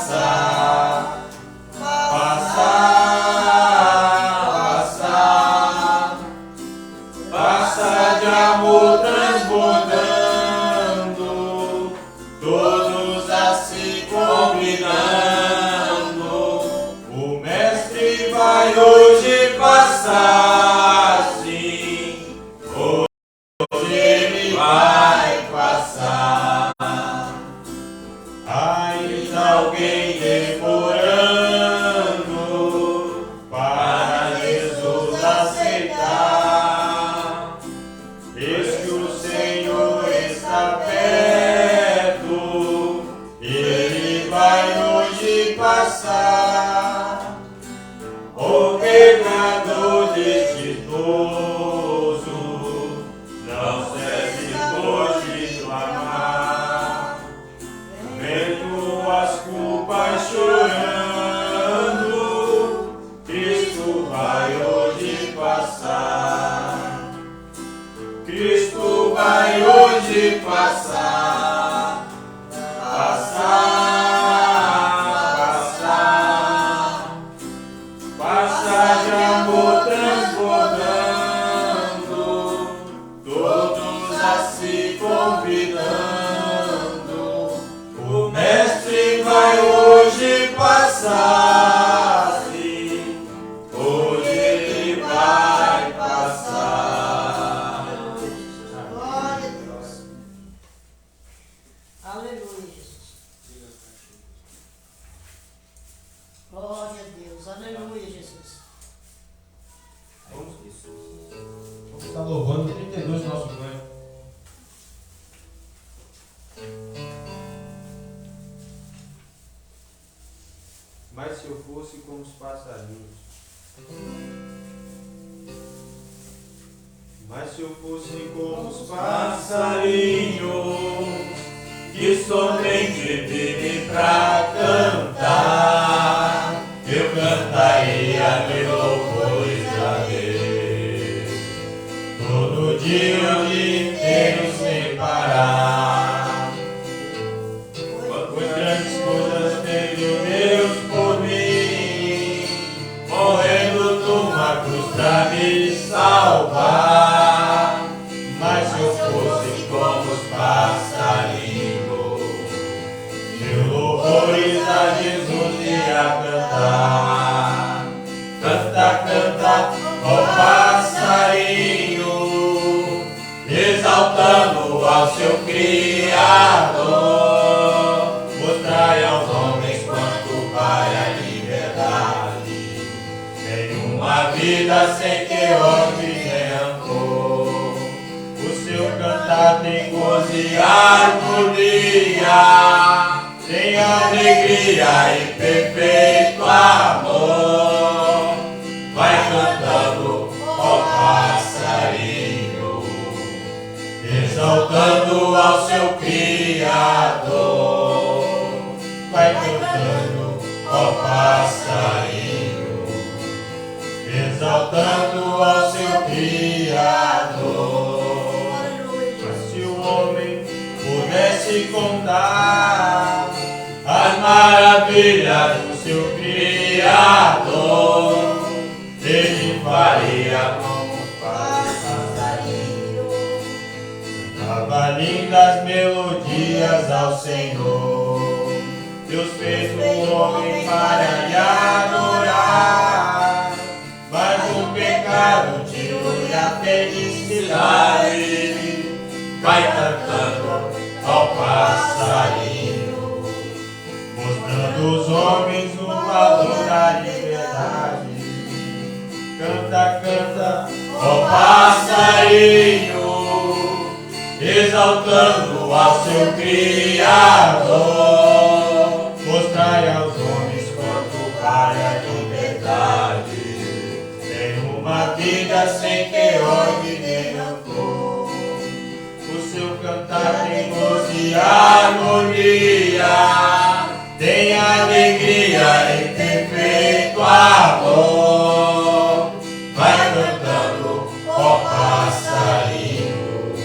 passar, passar, passar, passar de amor transbordando, todos assim convidando. O Mestre vai hoje passar, sim, hoje ele vai passar. Ainda alguém demorando para Jesus aceitar. Eis que o Senhor está perto, ele vai hoje passar. O pecador desditoso não cesse hoje clamar, vendo as culpas chorando, Cristo vai hoje passar. Cristo vai hoje passar, passar, passar, passar de amor transbordando, todos assim convidando. O Mestre vai hoje passar, sim, hoje ele vai passar. Glória a Deus. Aleluia, Jesus. Glória a Deus. Aleluia, Jesus. Vamos estar louvando 32 do nosso canto. Mas se eu fosse como os passarinhos, mas se eu fosse como os passarinhos que somente vivem pra cantar, eu cantaria meus louvores a Deus todo dia, o dia inteiro sem parar. Pois grandes coisas teve o Deus por mim, morrendo numa cruz pra me salvar. Mas se eu fosse como os passarinhos, meus louvores a Jesus ia cantar. Canta, canta, ó passarinho, exaltando ao seu Criador. Mostrai aos homens quanto vale a liberdade, em uma vida sem ter ódio nem rancor. O seu cantar tem gozo e harmonia, tem alegria e perfeito amor. Vai cantando, ó passarinho, exaltando ao seu Criador. Vai cantando, ó passarinho, exaltando ao seu Criador. Mas se o homem pudesse contar as maravilhas do seu Criador, ele faria como faz o passarinho. Cantava lindas melodias ao Senhor. Deus fez o homem para lhe adorar, mas o pecado tirou-lhe a felicidade. Vai cantando ao passarinho, mostrando aos homens o valor da liberdade. Canta, canta, ó passarinho, exaltando ao seu Criador. Mostrai aos homens quanto vale a liberdade, em uma vida sem ter ódio nem rancor. O seu cantar tem gozo e harmonia, tem alegria e perfeito amor. Vai cantando, ó passarinho,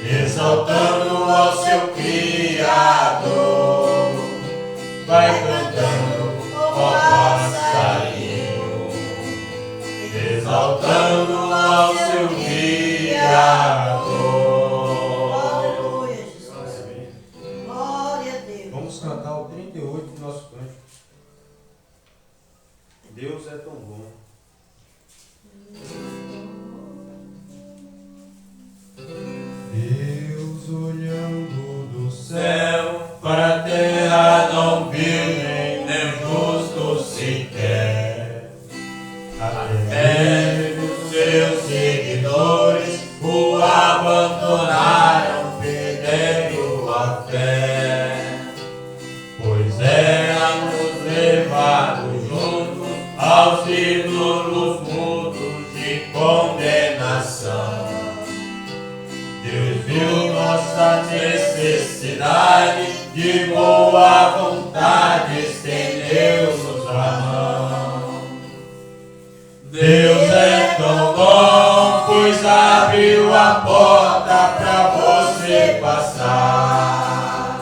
exaltando ao seu Criador. vai cantando, ó passarinho, exaltando ao seu Criador. Aleluia, Jesus. Glória a Deus. Vamos cantar o 38 do nosso cântico. Deus é tão bom. Deus olhando do céu para a terra não viu nem justo sequer. Até os seus seguidores o abandonaram, perdendo a fé. Pois éramos levados juntos aos ídolos mudos de condenação. Deus viu nossa necessidade, de boa vontade estendeu-nos a mão. Deus é tão bom, pois abriu a porta para você passar.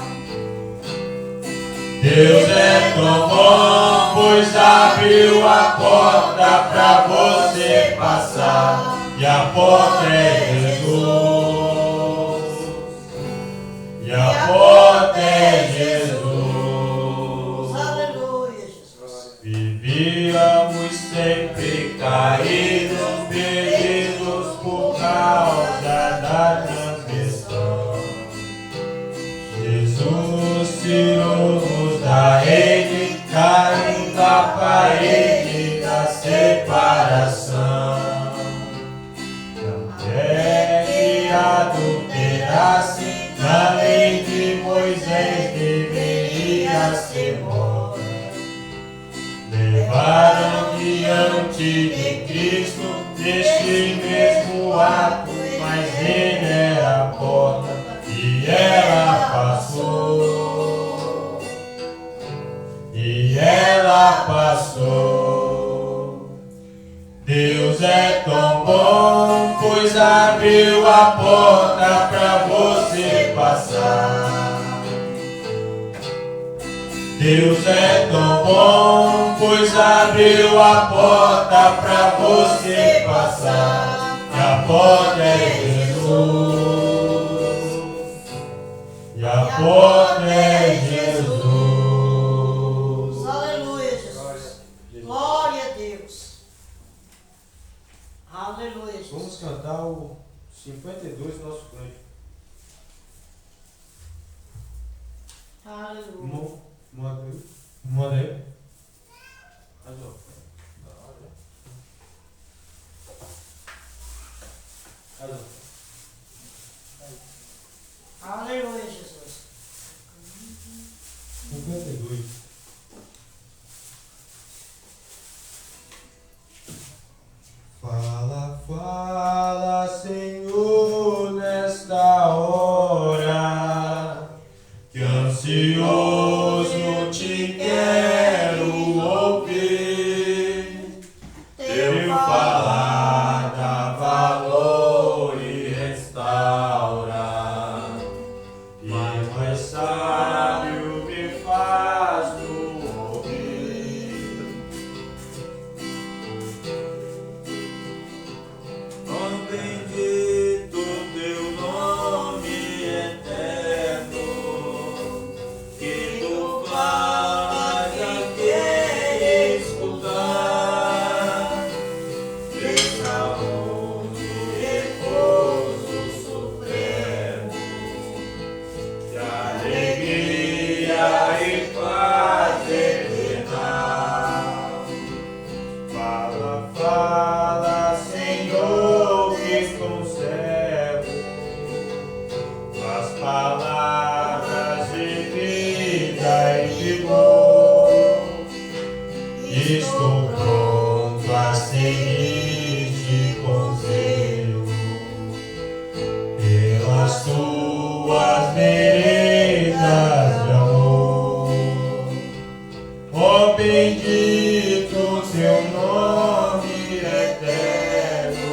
Deus é tão bom, pois abriu a porta para você passar. E a porta é Jesus. E a porta é Jesus. Aleluia, Jesus. Vivíamos sempre caídos, perdidos por causa da transgressão. Jesus tirou-nos da rede, caindo da parede da separação. É que adulterasse, na lei de Moisés deveria ser morta. Levaram diante de Cristo neste mesmo ato, mas ele era a porta e ela passou. E ela passou. Deus é tão bom, pois abriu a porta para você passar. Deus é tão bom, pois abriu a porta para você passar. E a porta é Jesus. E a porta é Jesus. Aleluia, Jesus. Glória a Deus. Aleluia, Jesus. Vamos cantar o 52 do nosso cântico. Aleluia. Manda aí. Aleluia, Jesus. 52. Fala, fala, Senhor, nesta hora, que ansioso te quero ouvir. Teu falar dá valor e restaura, e mais sábio me faz no ouvir. Oh, bendito teu nome eterno, que tu falas a quem escutar. De saúde, repouso supremo, de alegria e paz eternal. Fala, fala, Senhor, que conservo as palavras de vida e vigor. Estou pronto a seguir-te com zelo, pelas tuas veredas de amor. Oh, bendito teu nome eterno,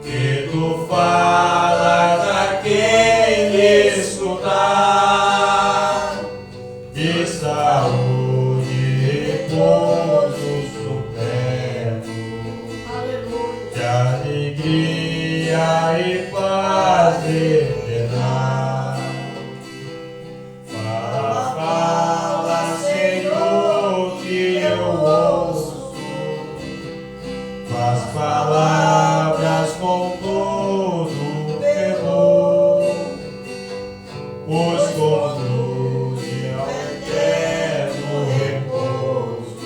que tu falas a quem lhe escutar. De de saúde e repouso supremo, de alegria e paz eterna. Fala, Senhor, que eu ouço, as palavras com todo fervor, pois conduz ao eterno repouso.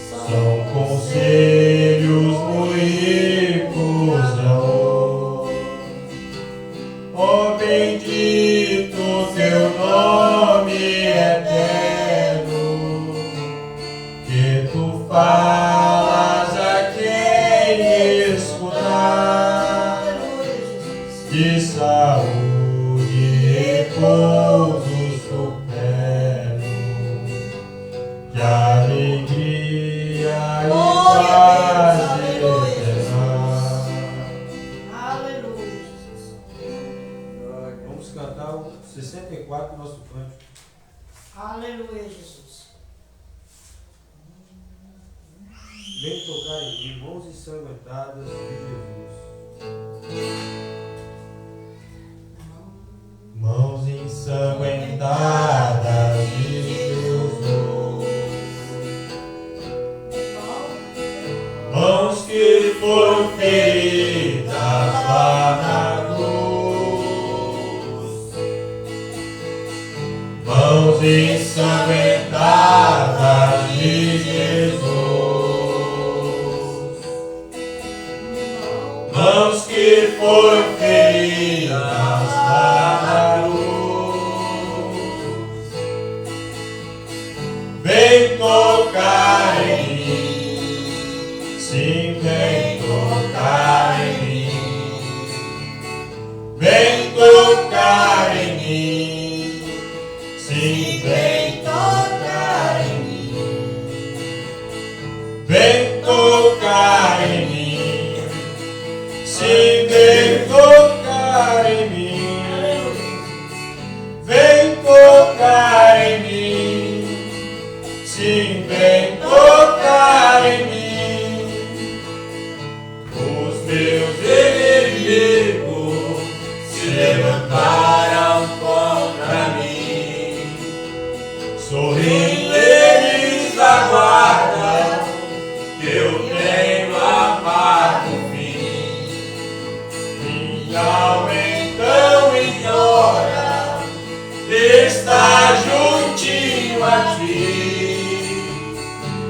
São conselhos muito ricos de amor. Ó bendito teu nome eterno, que tu falas a quem escutar, de saúde e repouso supremo, de alegria e paz eterna. Aleluia, Jesus. Vamos cantar o 64, nosso cântico. Aleluia, Jesus. Vem tocar em mim, mãos ensanguentadas de Jesus. Mãos ensanguentadas de Jesus, mãos que foram feridas lá na cruz, mãos ensanguentadas de Jesus, mãos que foram feridas lá na cruz, vem tocar em mim, sim, vem tocar em mim, vem tocar em mim, sim, vem tocar em mim, vem tocar em mim, sim, vem tocar em mim, vem tocar em mim, sim, vem tocar em mim. Os meus inimigos se levantaram contra mim, sorrindo eles aguardam que eu tenho amado o fim. Minha alma então implora, está juntinho a ti.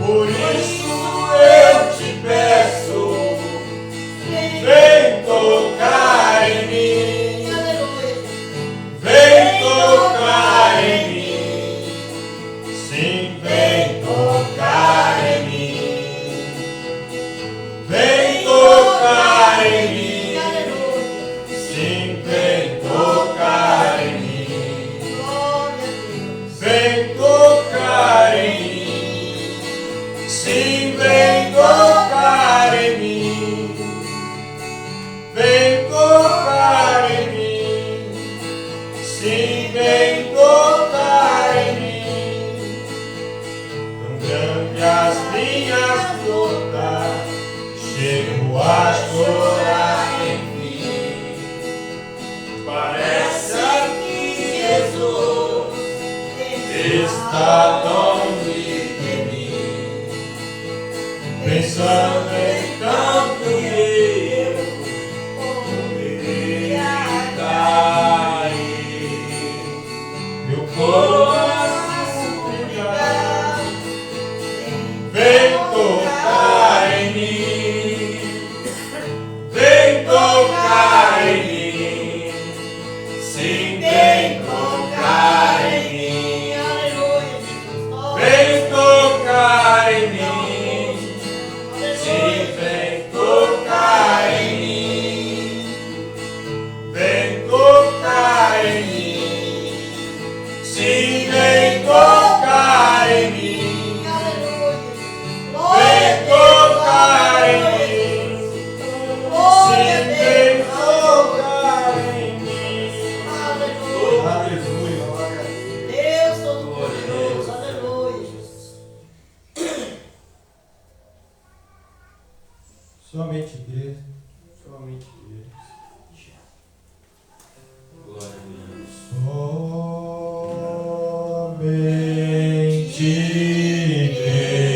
Por isso eu te peço, vem tocar em mim, vem tocar em mim, sim, vem tocar em mim, vem tocar em mim, sim, vem tocar em mim, vem tocar em mim. Sim, vem tocar em mim, vem tocar em mim, sim, vem tocar em mim. Tão grande as minhas lutas, chego a chorar enfim. Parece que Jesus está longe de mim, pensando em tanto eu poderia cair. Meu coração brilhar, vem tocar em mim, vem tocar em mim, sim, vem tocar em mim, vem tocar em mim, sim, Somente igreja. Somente igreja. Glória a Deus. Somente igreja.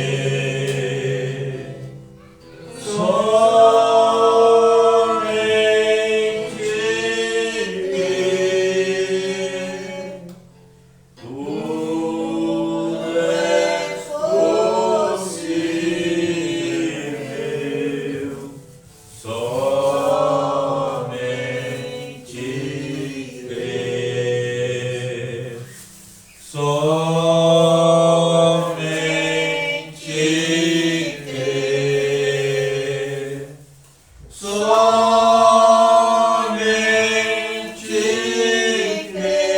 Somente igreja. Tudo é possível. Somente crer. Somente crer. Somente crer.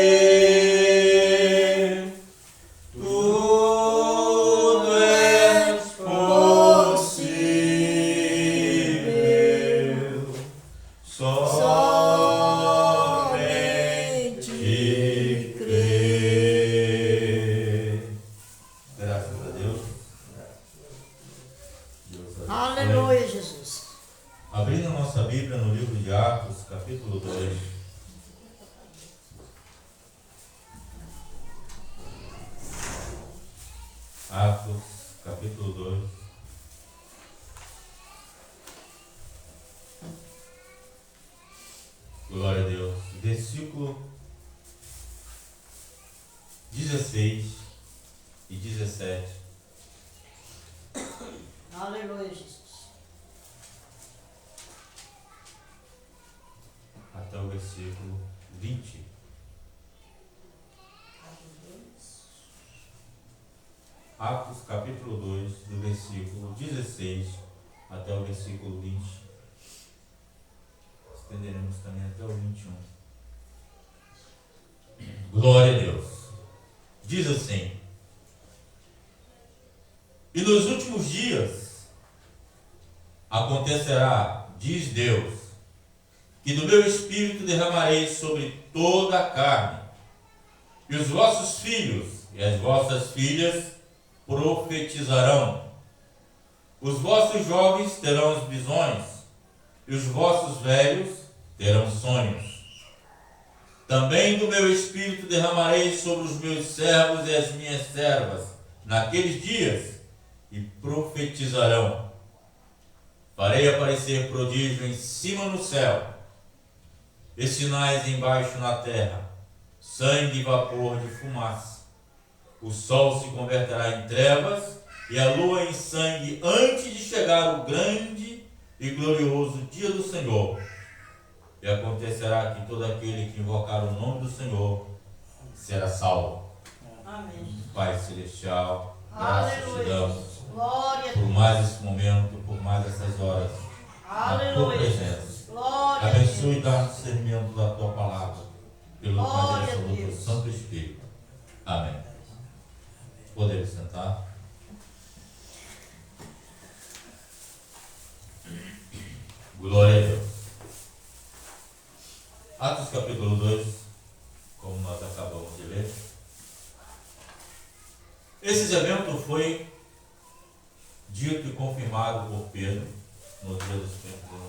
Tudo é possível. Somente crer. Graças a Deus. Deus abençoe. Aleluia, Jesus. Abrindo a nossa Bíblia no livro de Atos, capítulo 2. Atos, capítulo 2. Glória a Deus. Versículo 16 e 17. Aleluia, Jesus. Até o versículo 20. Atos capítulo 2, do versículo 16 até o versículo 20. Estenderemos também até o 21. Glória a Deus. Diz assim: e nos últimos dias acontecerá, diz Deus, que do meu Espírito derramarei sobre toda a carne, e os vossos filhos e as vossas filhas profetizarão, os vossos jovens terão as visões, e os vossos velhos terão sonhos. Também do meu Espírito derramarei sobre os meus servos e as minhas servas naqueles dias, e profetizarão. Farei aparecer prodígio em cima no céu, e sinais embaixo na terra, sangue e vapor de fumaça. O sol se converterá em trevas e a lua em sangue antes de chegar o grande e glorioso dia do Senhor. E acontecerá que todo aquele que invocar o nome do Senhor será salvo. Amém. Pai Celestial, graças te Aleluia. damos Glória a por Deus. mais esse momento, por mais essas horas, na tua Aleluia. presença. Glória a Abençoe e Deus. dá discernimento da tua palavra, pelo Glória a direção do teu Deus. Santo Espírito. Amém. Podemos sentar. Glória a Deus. Atos capítulo 2, como nós acabamos de ler. Esse evento foi dito e confirmado por Pedro no dia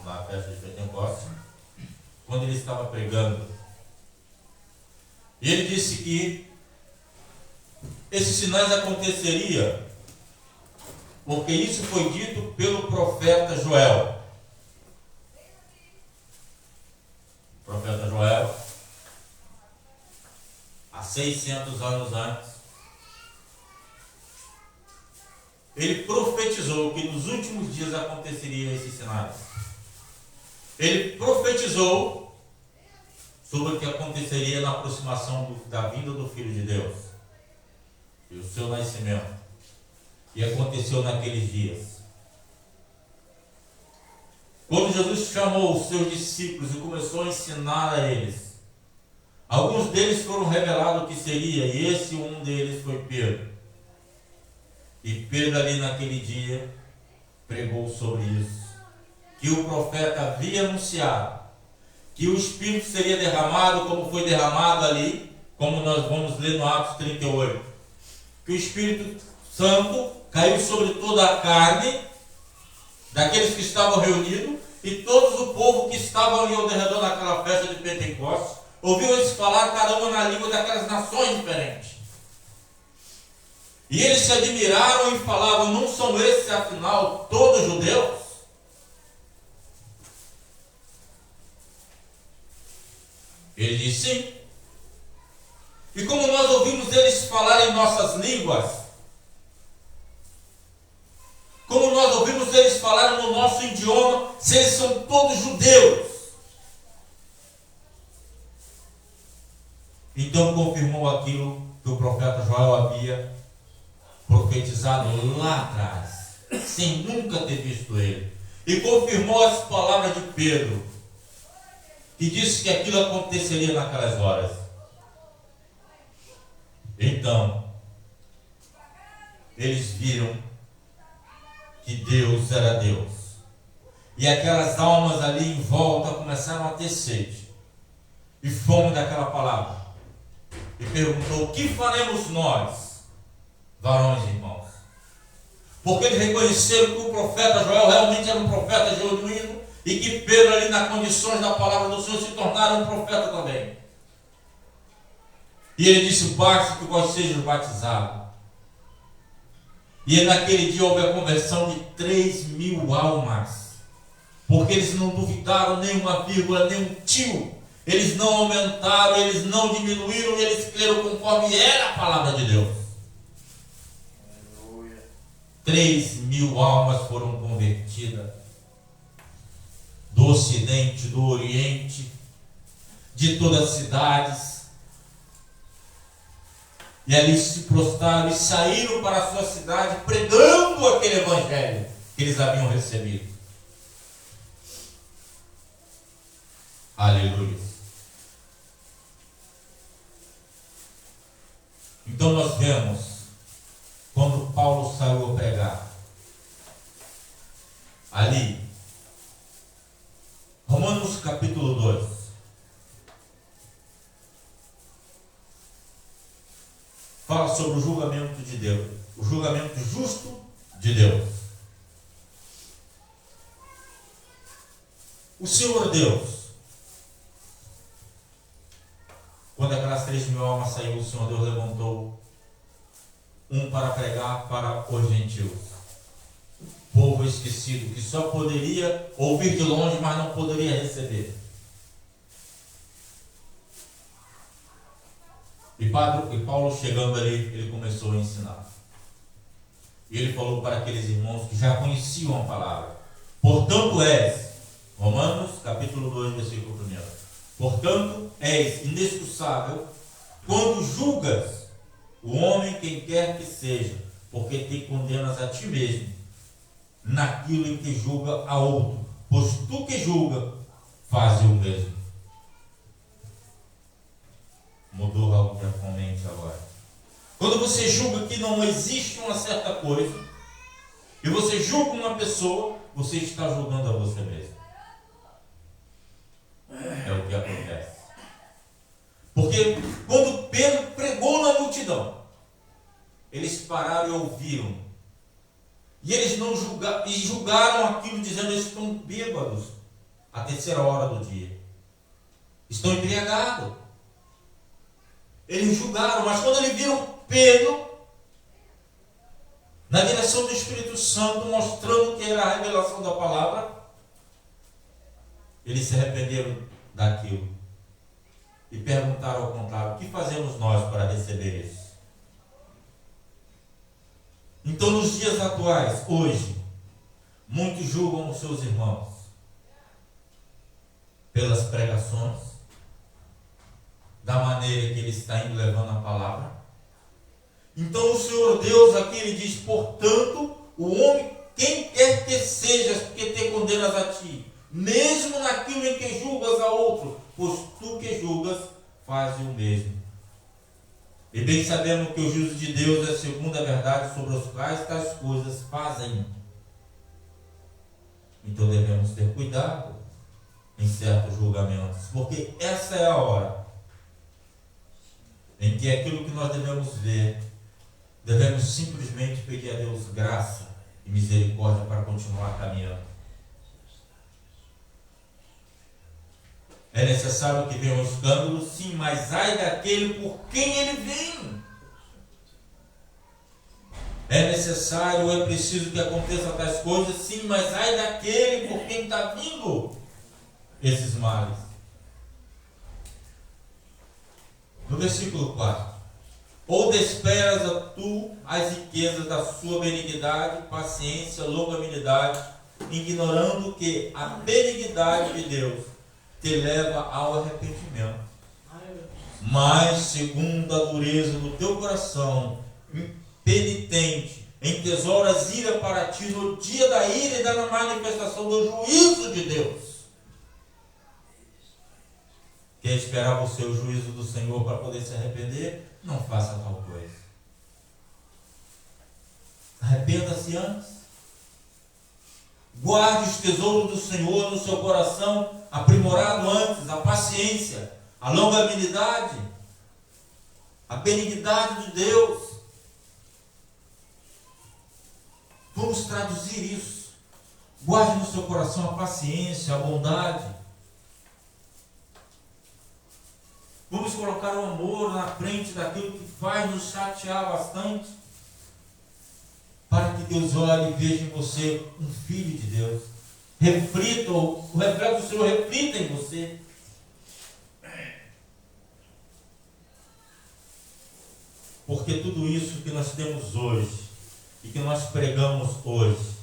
na festa de Pentecostes, quando ele estava pregando. E ele disse que esses sinais aconteceriam porque isso foi dito pelo profeta Joel. O profeta Joel, há 600 anos antes, ele profetizou que nos últimos dias aconteceriam esses sinais. Ele profetizou sobre o que aconteceria na aproximação da vinda do Filho de Deus e o seu nascimento. E aconteceu naqueles dias. Quando Jesus chamou os seus discípulos e começou a ensinar a eles, alguns deles foram revelados o que seria, e esse um deles foi Pedro. E Pedro ali naquele dia pregou sobre isso, que o profeta havia anunciado, que o Espírito seria derramado como foi derramado ali, como nós vamos ler no Atos 38, que o Espírito Santo caiu sobre toda a carne, daqueles que estavam reunidos, e todo o povo que estava ali ao redor naquela festa de Pentecostes, ouviu eles falar, cada uma na língua daquelas nações diferentes. E eles se admiraram e falavam: não são esses, afinal, todos judeus? Ele disse: sim. E como nós ouvimos eles falar em nossas línguas, como nós ouvimos eles falar no nosso idioma, se eles são todos judeus? Então confirmou aquilo que o profeta Joel havia profetizado lá atrás, sem nunca ter visto ele. E confirmou as palavras de Pedro, que disse que aquilo aconteceria naquelas horas. Então, eles viram que Deus era Deus. E aquelas almas ali em volta começaram a ter sede e fome daquela palavra. E perguntou: o que faremos nós, varões e irmãos? Porque eles reconheceram que o profeta Joel realmente era um profeta genuíno, e que Pedro, ali nas condições da palavra do Senhor, se tornara um profeta também. E ele disse: basta que vós sejam batizados. E naquele dia houve a conversão de 3.000 almas, porque eles não duvidaram nem uma vírgula, nem um tio. Eles não aumentaram, eles não diminuíram, e eles creram conforme era a palavra de Deus. 3.000 almas foram convertidas, do Ocidente, do Oriente, de todas as cidades. E ali se prostraram e saíram para a sua cidade, pregando aquele evangelho que eles haviam recebido. Aleluia. Então nós vemos, quando Paulo saiu a pregar, ali, Romanos capítulo 2, fala sobre o julgamento de Deus, o julgamento justo de Deus. O Senhor Deus, quando aquelas 3.000 almas saíram, o Senhor Deus levantou um para pregar para os gentios, povo esquecido, que só poderia ouvir de longe, mas não poderia receber. E Paulo, chegando ali, ele começou a ensinar. E ele falou para aqueles irmãos que já conheciam a palavra: portanto és, Romanos capítulo 2, versículo 1. Portanto és inexcusável quando julgas o homem, quem quer que seja, porque te condenas a ti mesmo naquilo em que julga a outro, pois tu que julga, fazes o mesmo. Mudou radicalmente agora. Quando você julga que não existe uma certa coisa, e você julga uma pessoa, você está julgando a você mesmo. É o que acontece. Porque quando Pedro pregou na multidão, eles pararam e ouviram. E eles não julgaram, e julgaram aquilo, dizendo: eles estão bêbados à terceira hora do dia. Estão embriagados. Eles julgaram, mas quando eles viram Pedro na direção do Espírito Santo, mostrando que era a revelação da palavra, eles se arrependeram daquilo e perguntaram ao contrário: o que fazemos nós para receber isso? Então, nos dias atuais, hoje, muitos julgam os seus irmãos pelas pregações, da maneira que ele está indo levando a palavra. Então o Senhor Deus aqui, ele diz: portanto, o homem, quem quer que sejas, porque te condenas a ti, mesmo naquilo em que julgas a outro, pois tu que julgas, fazes o mesmo. E bem sabemos que o juízo de Deus é segundo a verdade, sobre os quais tais coisas fazem. Então devemos ter cuidado em certos julgamentos, porque essa é a hora em que aquilo que nós devemos ver, devemos simplesmente pedir a Deus graça e misericórdia para continuar caminhando. É necessário que venha um escândalo, sim, mas ai daquele por quem ele vem. É necessário, é preciso que aconteça tais coisas, sim, mas ai daquele por quem está vindo esses males. No versículo 4. Ou desprezas tu as riquezas da sua benignidade, paciência, longanimidade, ignorando que a benignidade de Deus te leva ao arrependimento. Mas, segundo a dureza do teu coração, penitente, entesouras ira para ti no dia da ira e da manifestação do juízo de Deus. Quer esperar você o juízo do Senhor para poder se arrepender? Não faça tal coisa. Arrependa-se antes. Guarde os tesouros do Senhor no seu coração, aprimorado antes, a paciência, a longanimidade, a benignidade de Deus. Vamos traduzir isso. Guarde no seu coração a paciência, a bondade. Vamos colocar o amor na frente daquilo que faz nos chatear bastante, para que Deus olhe e veja em você um filho de Deus. Reflita, o reflexo do Senhor reflita em você. Porque tudo isso que nós temos hoje e que nós pregamos hoje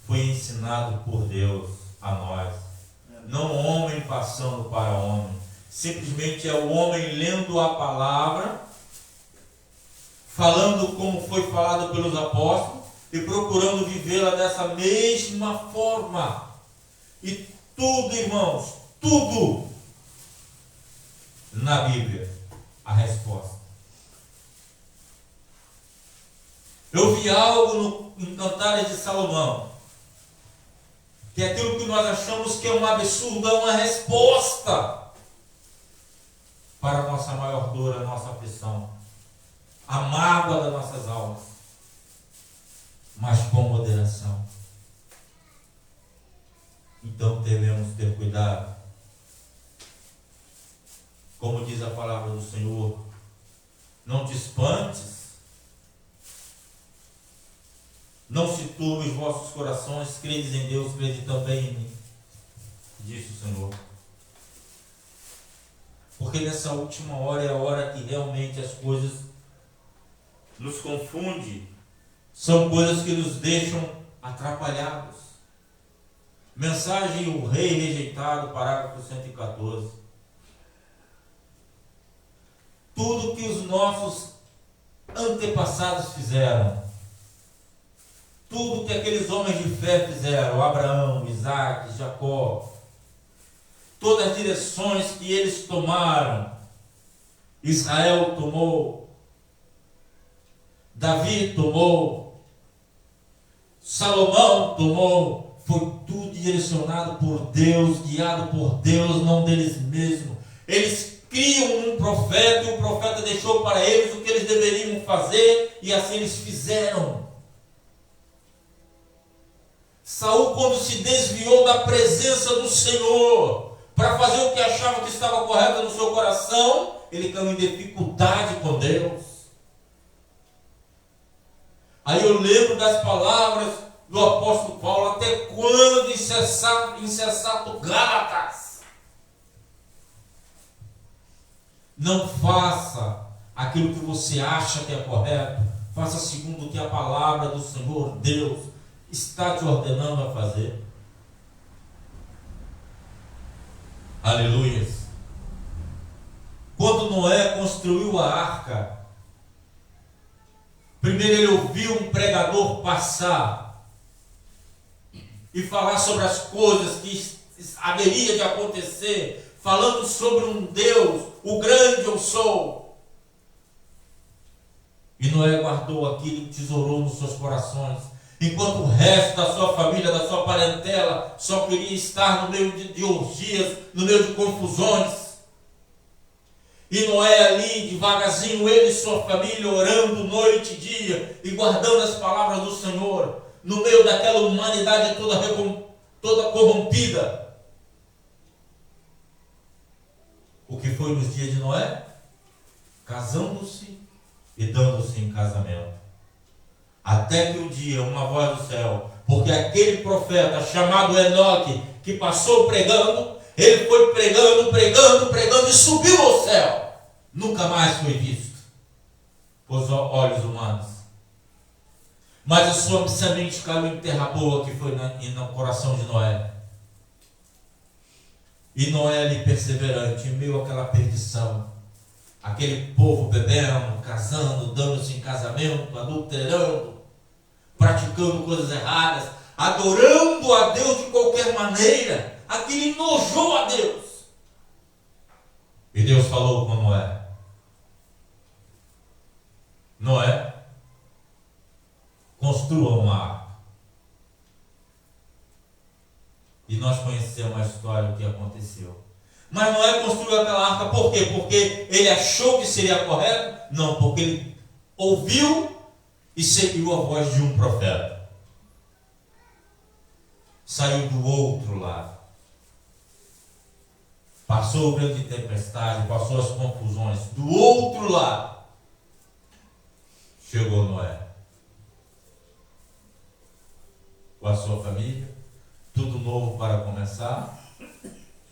foi ensinado por Deus a nós. Não homem passando para homem. Simplesmente é o homem lendo a palavra, falando como foi falado pelos apóstolos e procurando vivê-la dessa mesma forma. E tudo, irmãos, tudo na Bíblia, a resposta. Eu vi algo em Cantares de Salomão, que é aquilo que nós achamos que é um absurdo, é uma resposta para a nossa maior dor, a nossa aflição, a mágoa das nossas almas, mas com moderação. Então devemos ter cuidado. Como diz a palavra do Senhor, não te espantes, não se turbe os vossos corações, credes em Deus, crede também em mim, disse o Senhor. Porque nessa última hora é a hora que realmente as coisas nos confundem. São coisas que nos deixam atrapalhados. Mensagem O Rei Rejeitado, parágrafo 114. Tudo que os nossos antepassados fizeram, tudo que aqueles homens de fé fizeram, Abraão, Isaac, Jacó, todas as direções que eles tomaram, Israel tomou, Davi tomou, Salomão tomou, foi tudo direcionado por Deus, guiado por Deus, não deles mesmos. Eles criam um profeta e o profeta deixou para eles o que eles deveriam fazer e assim eles fizeram. Saul, quando se desviou da presença do Senhor para fazer o que achava que estava correto no seu coração, ele caiu em dificuldade com Deus. Aí eu lembro das palavras do apóstolo Paulo: até quando insensato Gálatas? Não faça aquilo que você acha que é correto, faça segundo o que a palavra do Senhor Deus está te ordenando a fazer. Aleluia. Quando Noé construiu a arca, primeiro ele ouviu um pregador passar e falar sobre as coisas que haveria de acontecer, falando sobre um Deus, o grande eu sou. E Noé guardou aquilo e tesourou nos seus corações, enquanto o resto da sua família, da sua parentela, só queria estar no meio de orgias, no meio de confusões. E Noé ali, devagarzinho, ele e sua família, orando noite e dia, e guardando as palavras do Senhor, no meio daquela humanidade toda corrompida. O que foi nos dias de Noé? Casando-se e dando-se em casamento. Até que um dia, uma voz do céu, porque aquele profeta chamado Enoque, que passou pregando, ele foi pregando e subiu ao céu. Nunca mais foi visto por olhos humanos. Mas a sua semente caiu em terra boa, que foi no coração de Noé. E Noé ali perseverante, em meio àquela perdição, aquele povo bebendo, casando, dando-se em casamento, adulterando, praticando coisas erradas, adorando a Deus de qualquer maneira, aquilo enojou a Deus. E Deus falou com Noé: Noé, construa uma arca. E nós conhecemos a história, o que aconteceu. Mas Noé construiu aquela arca por quê? Porque ele achou que seria correto? Não, porque ele ouviu e seguiu a voz de um profeta. Saiu do outro lado. Passou o grande tempestade, passou as confusões. Do outro lado, chegou Noé. Com a sua família, tudo novo para começar,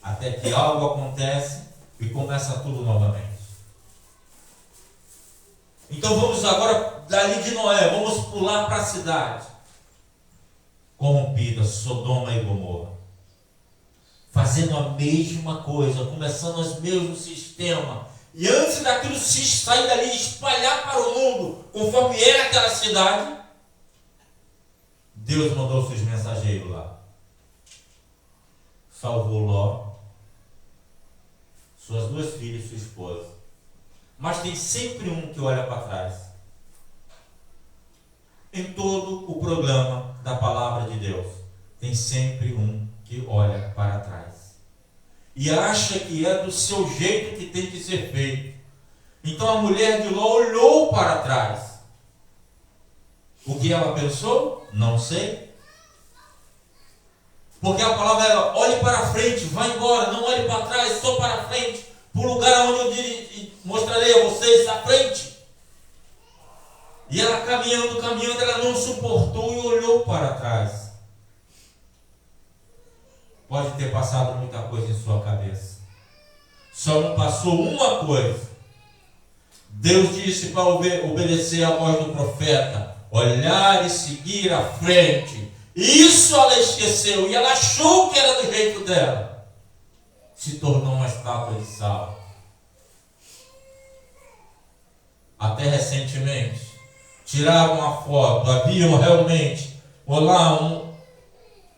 até que algo acontece e começa tudo novamente. Então vamos agora, dali de Noé, vamos pular para a cidade corrompida, Sodoma e Gomorra. Fazendo a mesma coisa, começando os mesmos sistemas. E antes daquilo se sair dali e espalhar para o mundo, conforme era aquela cidade, Deus mandou seus mensageiros lá. Salvou Ló, suas duas filhas e sua esposa. Mas tem sempre um que olha para trás. Em todo o programa da palavra de Deus, tem sempre um que olha para trás. E acha que é do seu jeito que tem que ser feito. Então a mulher de Ló olhou para trás. O que ela pensou? Não sei. Porque a palavra é: olhe para frente, vá embora, não olhe para trás, só para frente, para o lugar onde eu mostrarei a vocês, à frente. E ela caminhando, ela não suportou e olhou para trás. Pode ter passado muita coisa em sua cabeça. Só não passou uma coisa. Deus disse para obedecer a voz do profeta: olhar e seguir à frente. Isso ela esqueceu e ela achou que era do jeito dela. Se tornou uma estátua de sal. Até recentemente tiraram uma foto, haviam realmente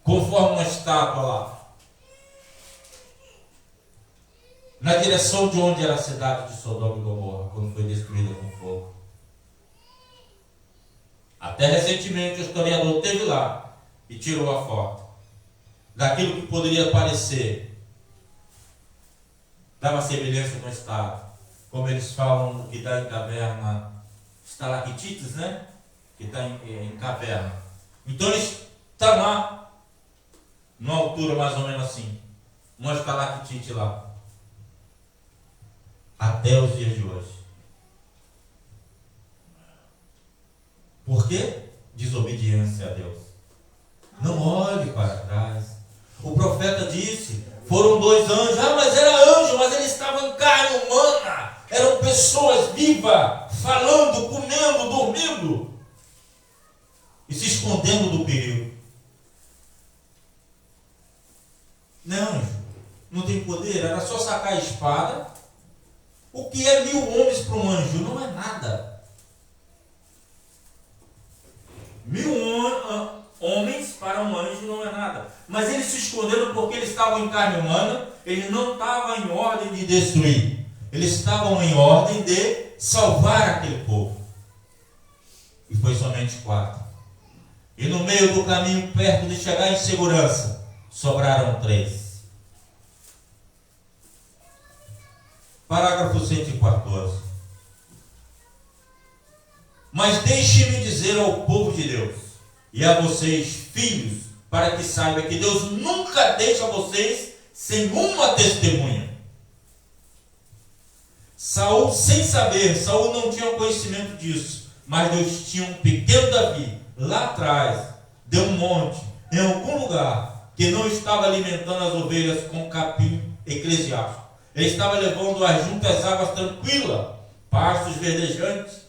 conforme uma estátua lá, na direção de onde era a cidade de Sodoma e Gomorra, quando foi destruída com fogo. Até recentemente o historiador esteve lá e tirou a foto daquilo que poderia parecer, dava semelhança com o estado, como eles falam que está em caverna, estalactites, né? Que está em caverna. Então eles estão lá, numa altura mais ou menos assim, uma estalactite lá, até os dias de hoje. Por quê? Desobediência a Deus. Não olhe para trás. O profeta disse: foram 2 anjos. Mas era anjo, mas eles estavam em carne humana. Eram pessoas vivas, falando, comendo, dormindo e se escondendo do perigo. Não tem poder, era só sacar a espada. O que é 1000 homens para um anjo? Não é nada. 1000 homens para um anjo não é nada. Mas eles se esconderam porque eles estavam em carne humana. Eles não estavam em ordem de destruir. Eles estavam em ordem de salvar aquele povo. E foi somente 4. E no meio do caminho, perto de chegar em segurança, sobraram 3. Parágrafo 114. Mas deixe-me dizer ao povo de Deus e a vocês, filhos, para que saiba que Deus nunca deixa vocês sem uma testemunha. Saul, sem saber, Saul não tinha conhecimento disso, mas Deus tinha um pequeno Davi, lá atrás, de um monte, em algum lugar, que não estava alimentando as ovelhas com capim eclesiástico. Ele estava levando-as junto às águas tranquilas, pastos verdejantes.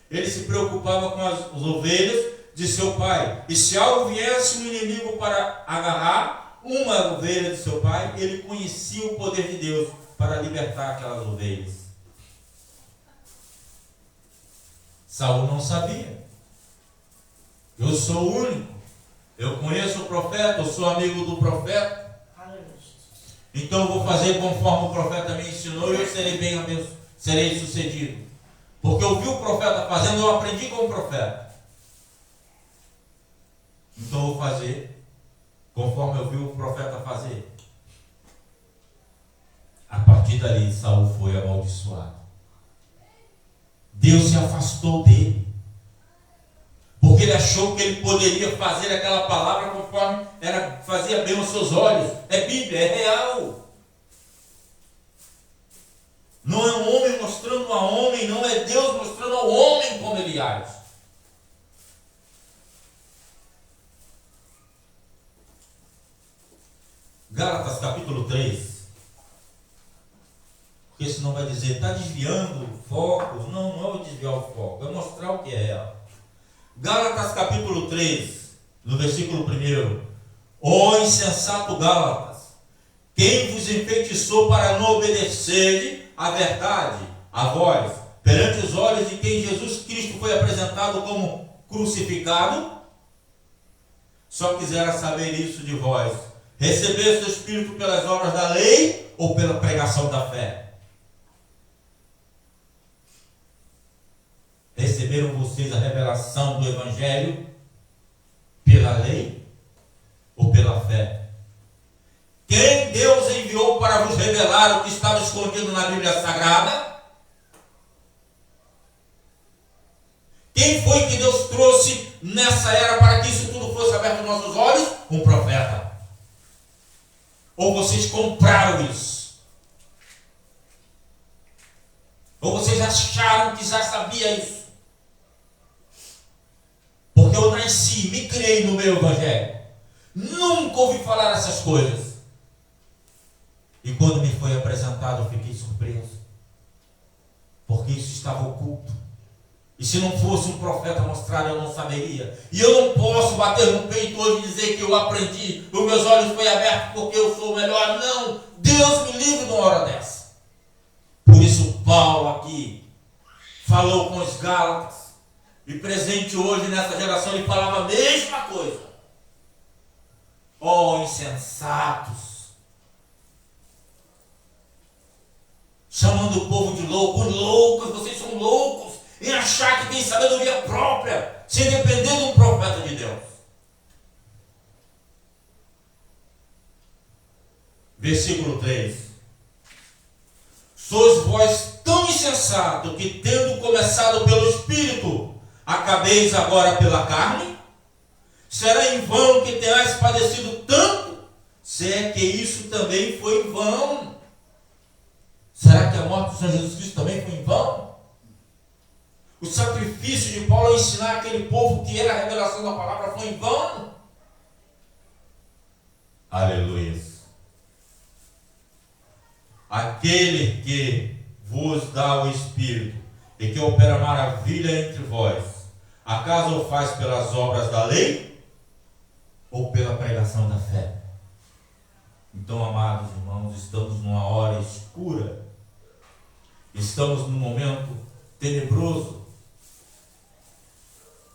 Ele se preocupava com as ovelhas de seu pai. E se algo viesse um inimigo para agarrar uma ovelha de seu pai, ele conhecia o poder de Deus para libertar aquelas ovelhas. Saul não sabia. Eu sou o único. Eu conheço o profeta, eu sou amigo do profeta. Então eu vou fazer conforme o profeta me ensinou e eu serei bem abençoado, serei sucedido. Porque eu vi o profeta fazendo, eu aprendi com o profeta. Então eu vou fazer conforme eu vi o profeta fazer. A partir dali, Saul foi amaldiçoado. Deus se afastou dele. Porque ele achou que ele poderia fazer aquela palavra conforme fazia bem aos seus olhos. É Bíblia, é real. Não é um homem mostrando a homem, não é Deus mostrando ao homem como ele age. Gálatas capítulo 3. Porque senão vai dizer, está desviando o foco. Não, não é desviar o foco, é mostrar o que é real. Gálatas capítulo 3, no versículo 1. Ó insensato Gálatas, quem vos enfeitiçou para não obedecer a verdade, a vós, perante os olhos de quem Jesus Cristo foi apresentado como crucificado? Só quisera saber isso de vós. Recebeste o Espírito pelas obras da lei ou pela pregação da fé? Receberam vocês a revelação do Evangelho pela lei ou pela fé? Quem Deus enviou para vos revelar o que estava escondido na Bíblia Sagrada? Quem foi que Deus trouxe nessa era para que isso tudo fosse aberto aos nossos olhos? Um profeta. Ou vocês compraram isso? Ou vocês acharam que já sabia isso? Porque eu nasci, me criei no meu Evangelho. Nunca ouvi falar essas coisas. E quando me foi apresentado, eu fiquei surpreso. Porque isso estava oculto. E se não fosse um profeta mostrar, eu não saberia. E eu não posso bater no peito hoje e dizer que eu aprendi, os meus olhos foram abertos porque eu sou o melhor. Não, Deus me livre de uma hora dessa. Por isso Paulo aqui falou com os Gálatas. E presente hoje nessa geração ele falava a mesma coisa. Ó insensatos. Chamando o povo de louco. Loucos, vocês são loucos. Em achar que tem sabedoria própria, sem depender de um profeta de Deus. Versículo 3. Sois vós tão insensato que, tendo começado pelo Espírito, acabeis agora pela carne? Será em vão que tenhais padecido tanto? Se é que isso também foi em vão. Será que a morte do Senhor Jesus Cristo também foi em vão? O sacrifício de Paulo a ensinar aquele povo que era a revelação da palavra foi em vão? Aleluia. Aquele que vos dá o Espírito e que opera maravilha entre vós, acaso o faz pelas obras da lei ou pela pregação da fé? Então, amados irmãos, estamos numa hora escura, estamos num momento tenebroso.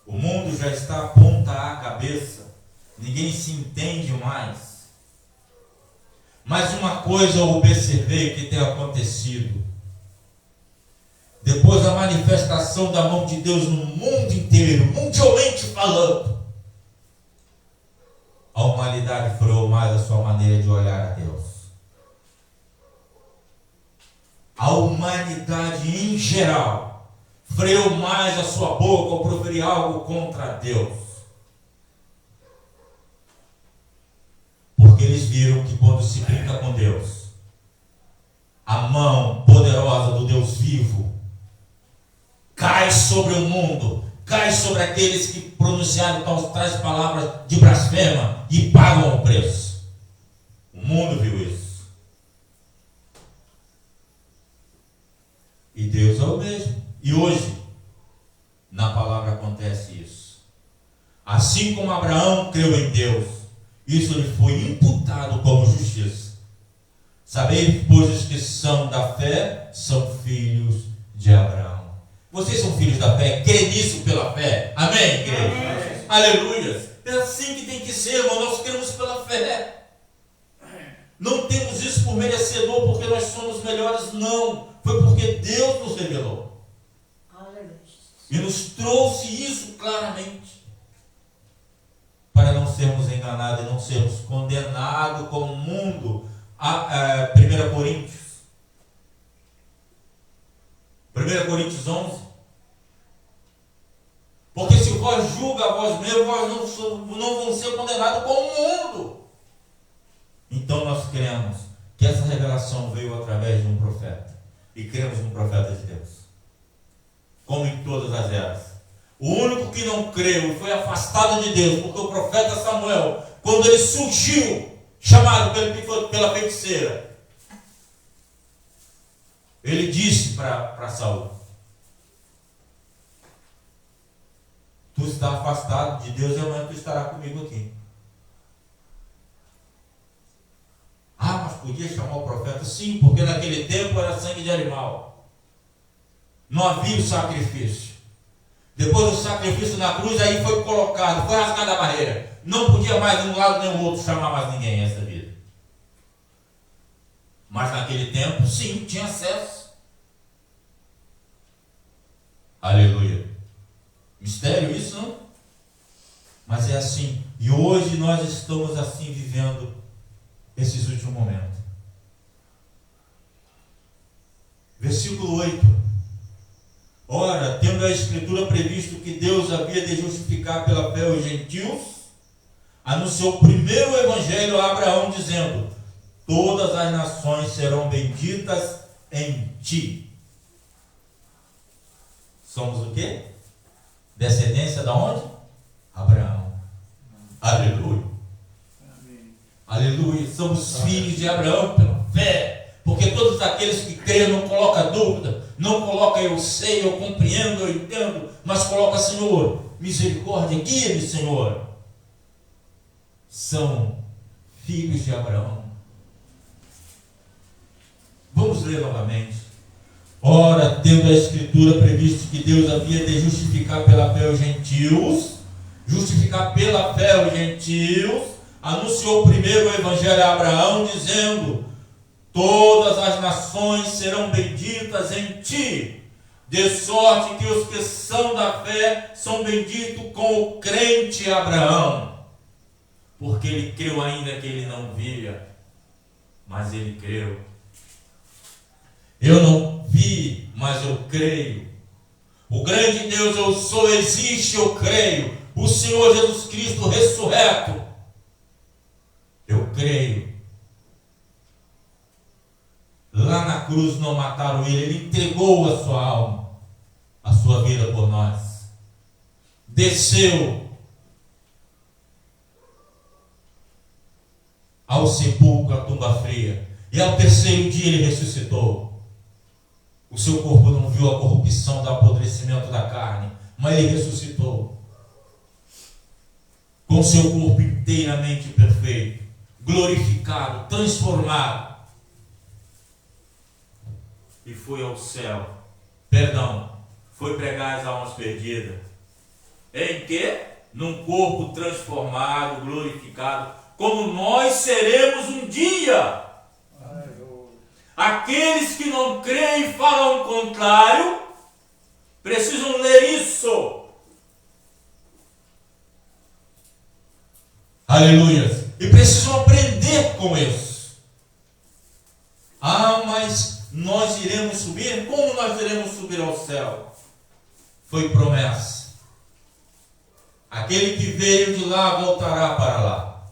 O mundo já está a ponta à cabeça, ninguém se entende mais. Mas uma coisa eu observei que tem acontecido. Depois da manifestação da mão de Deus no mundo inteiro, mundialmente falando, a humanidade freou mais a sua maneira de olhar a Deus. a humanidade em geral freou mais a sua boca ao proferir algo contra Deus. Porque eles viram que quando se brinca com Deus, a mão poderosa do Deus vivo cai sobre o mundo, cai sobre aqueles que pronunciaram tais palavras de blasfema e pagam o preço. O mundo viu isso. E Deus é o mesmo. E hoje, na palavra acontece isso. Assim como Abraão creu em Deus, isso lhe foi imputado como justiça. Sabei, pois, os que são da fé são filhos de Abraão. Vocês são filhos da fé, crê nisso pela fé. Amém, igreja? Aleluia. É assim que tem que ser, irmão. Nós cremos pela fé. Não temos isso por merecedor, porque nós somos melhores, não. Foi porque Deus nos revelou. Aleluia. E nos trouxe isso claramente. Para não sermos enganados e não sermos condenados como o mundo. 1 Coríntios. 1 Coríntios 11. Porque se vós julga a vós mesmos, vós não vão ser condenados como o mundo. Então nós cremos que essa revelação veio através de um profeta. E cremos no profeta de Deus. Como em todas as eras. O único que não creu e foi afastado de Deus, porque o profeta Samuel, quando ele surgiu, chamado pela feiticeira, ele disse para Saul: tu está afastado de Deus e amanhã tu estará comigo aqui. Ah, mas podia chamar o profeta? Sim, porque naquele tempo era sangue de animal. Não havia o sacrifício. Depois do sacrifício na cruz, aí foi colocado, foi rasgada a barreira. Não podia mais de um lado nem do outro chamar mais ninguém essa vida. Mas naquele tempo, sim, tinha acesso. Aleluia. Mistério isso, não? Mas é assim. E hoje nós estamos assim vivendo esses últimos momentos. Versículo 8. Ora, tendo a Escritura previsto que Deus havia de justificar pela fé os gentios, anunciou primeiro o Evangelho a Abraão, dizendo: todas as nações serão benditas em ti. Somos o quê? Descendência da onde? Abraão. Aleluia. Amém. Aleluia. Somos filhos de Abraão pela fé. Porque todos aqueles que creem não colocam dúvida, não colocam eu sei, eu compreendo, eu entendo, mas coloca: Senhor, misericórdia, guia-me, Senhor. São filhos de Abraão. Vamos ler novamente. Ora, tendo a Escritura previsto que Deus havia de justificar pela fé os gentios, anunciou primeiro o Evangelho a Abraão, dizendo: todas as nações serão benditas em ti, de sorte que os que são da fé são benditos com o crente Abraão, porque ele creu ainda que ele não via, mas ele creu. Eu não vi, mas eu creio. O grande Deus eu sou, existe, eu creio. O Senhor Jesus Cristo ressurreto, eu creio. Lá na cruz não mataram ele, ele entregou a sua alma, a sua vida por nós. Desceu ao sepulcro, à tumba fria, e ao terceiro dia ele ressuscitou. O seu corpo não viu a corrupção do apodrecimento da carne, mas ele ressuscitou com seu corpo inteiramente perfeito, glorificado, transformado. E foi ao céu. Foi pregar as almas perdidas. Em que? Num corpo transformado, glorificado, como nós seremos um dia. Aqueles que não creem e falam o contrário, precisam ler isso. Aleluia. E precisam aprender com isso. Ah, mas nós iremos subir. Como nós iremos subir ao céu? Foi promessa. Aquele que veio de lá voltará para lá.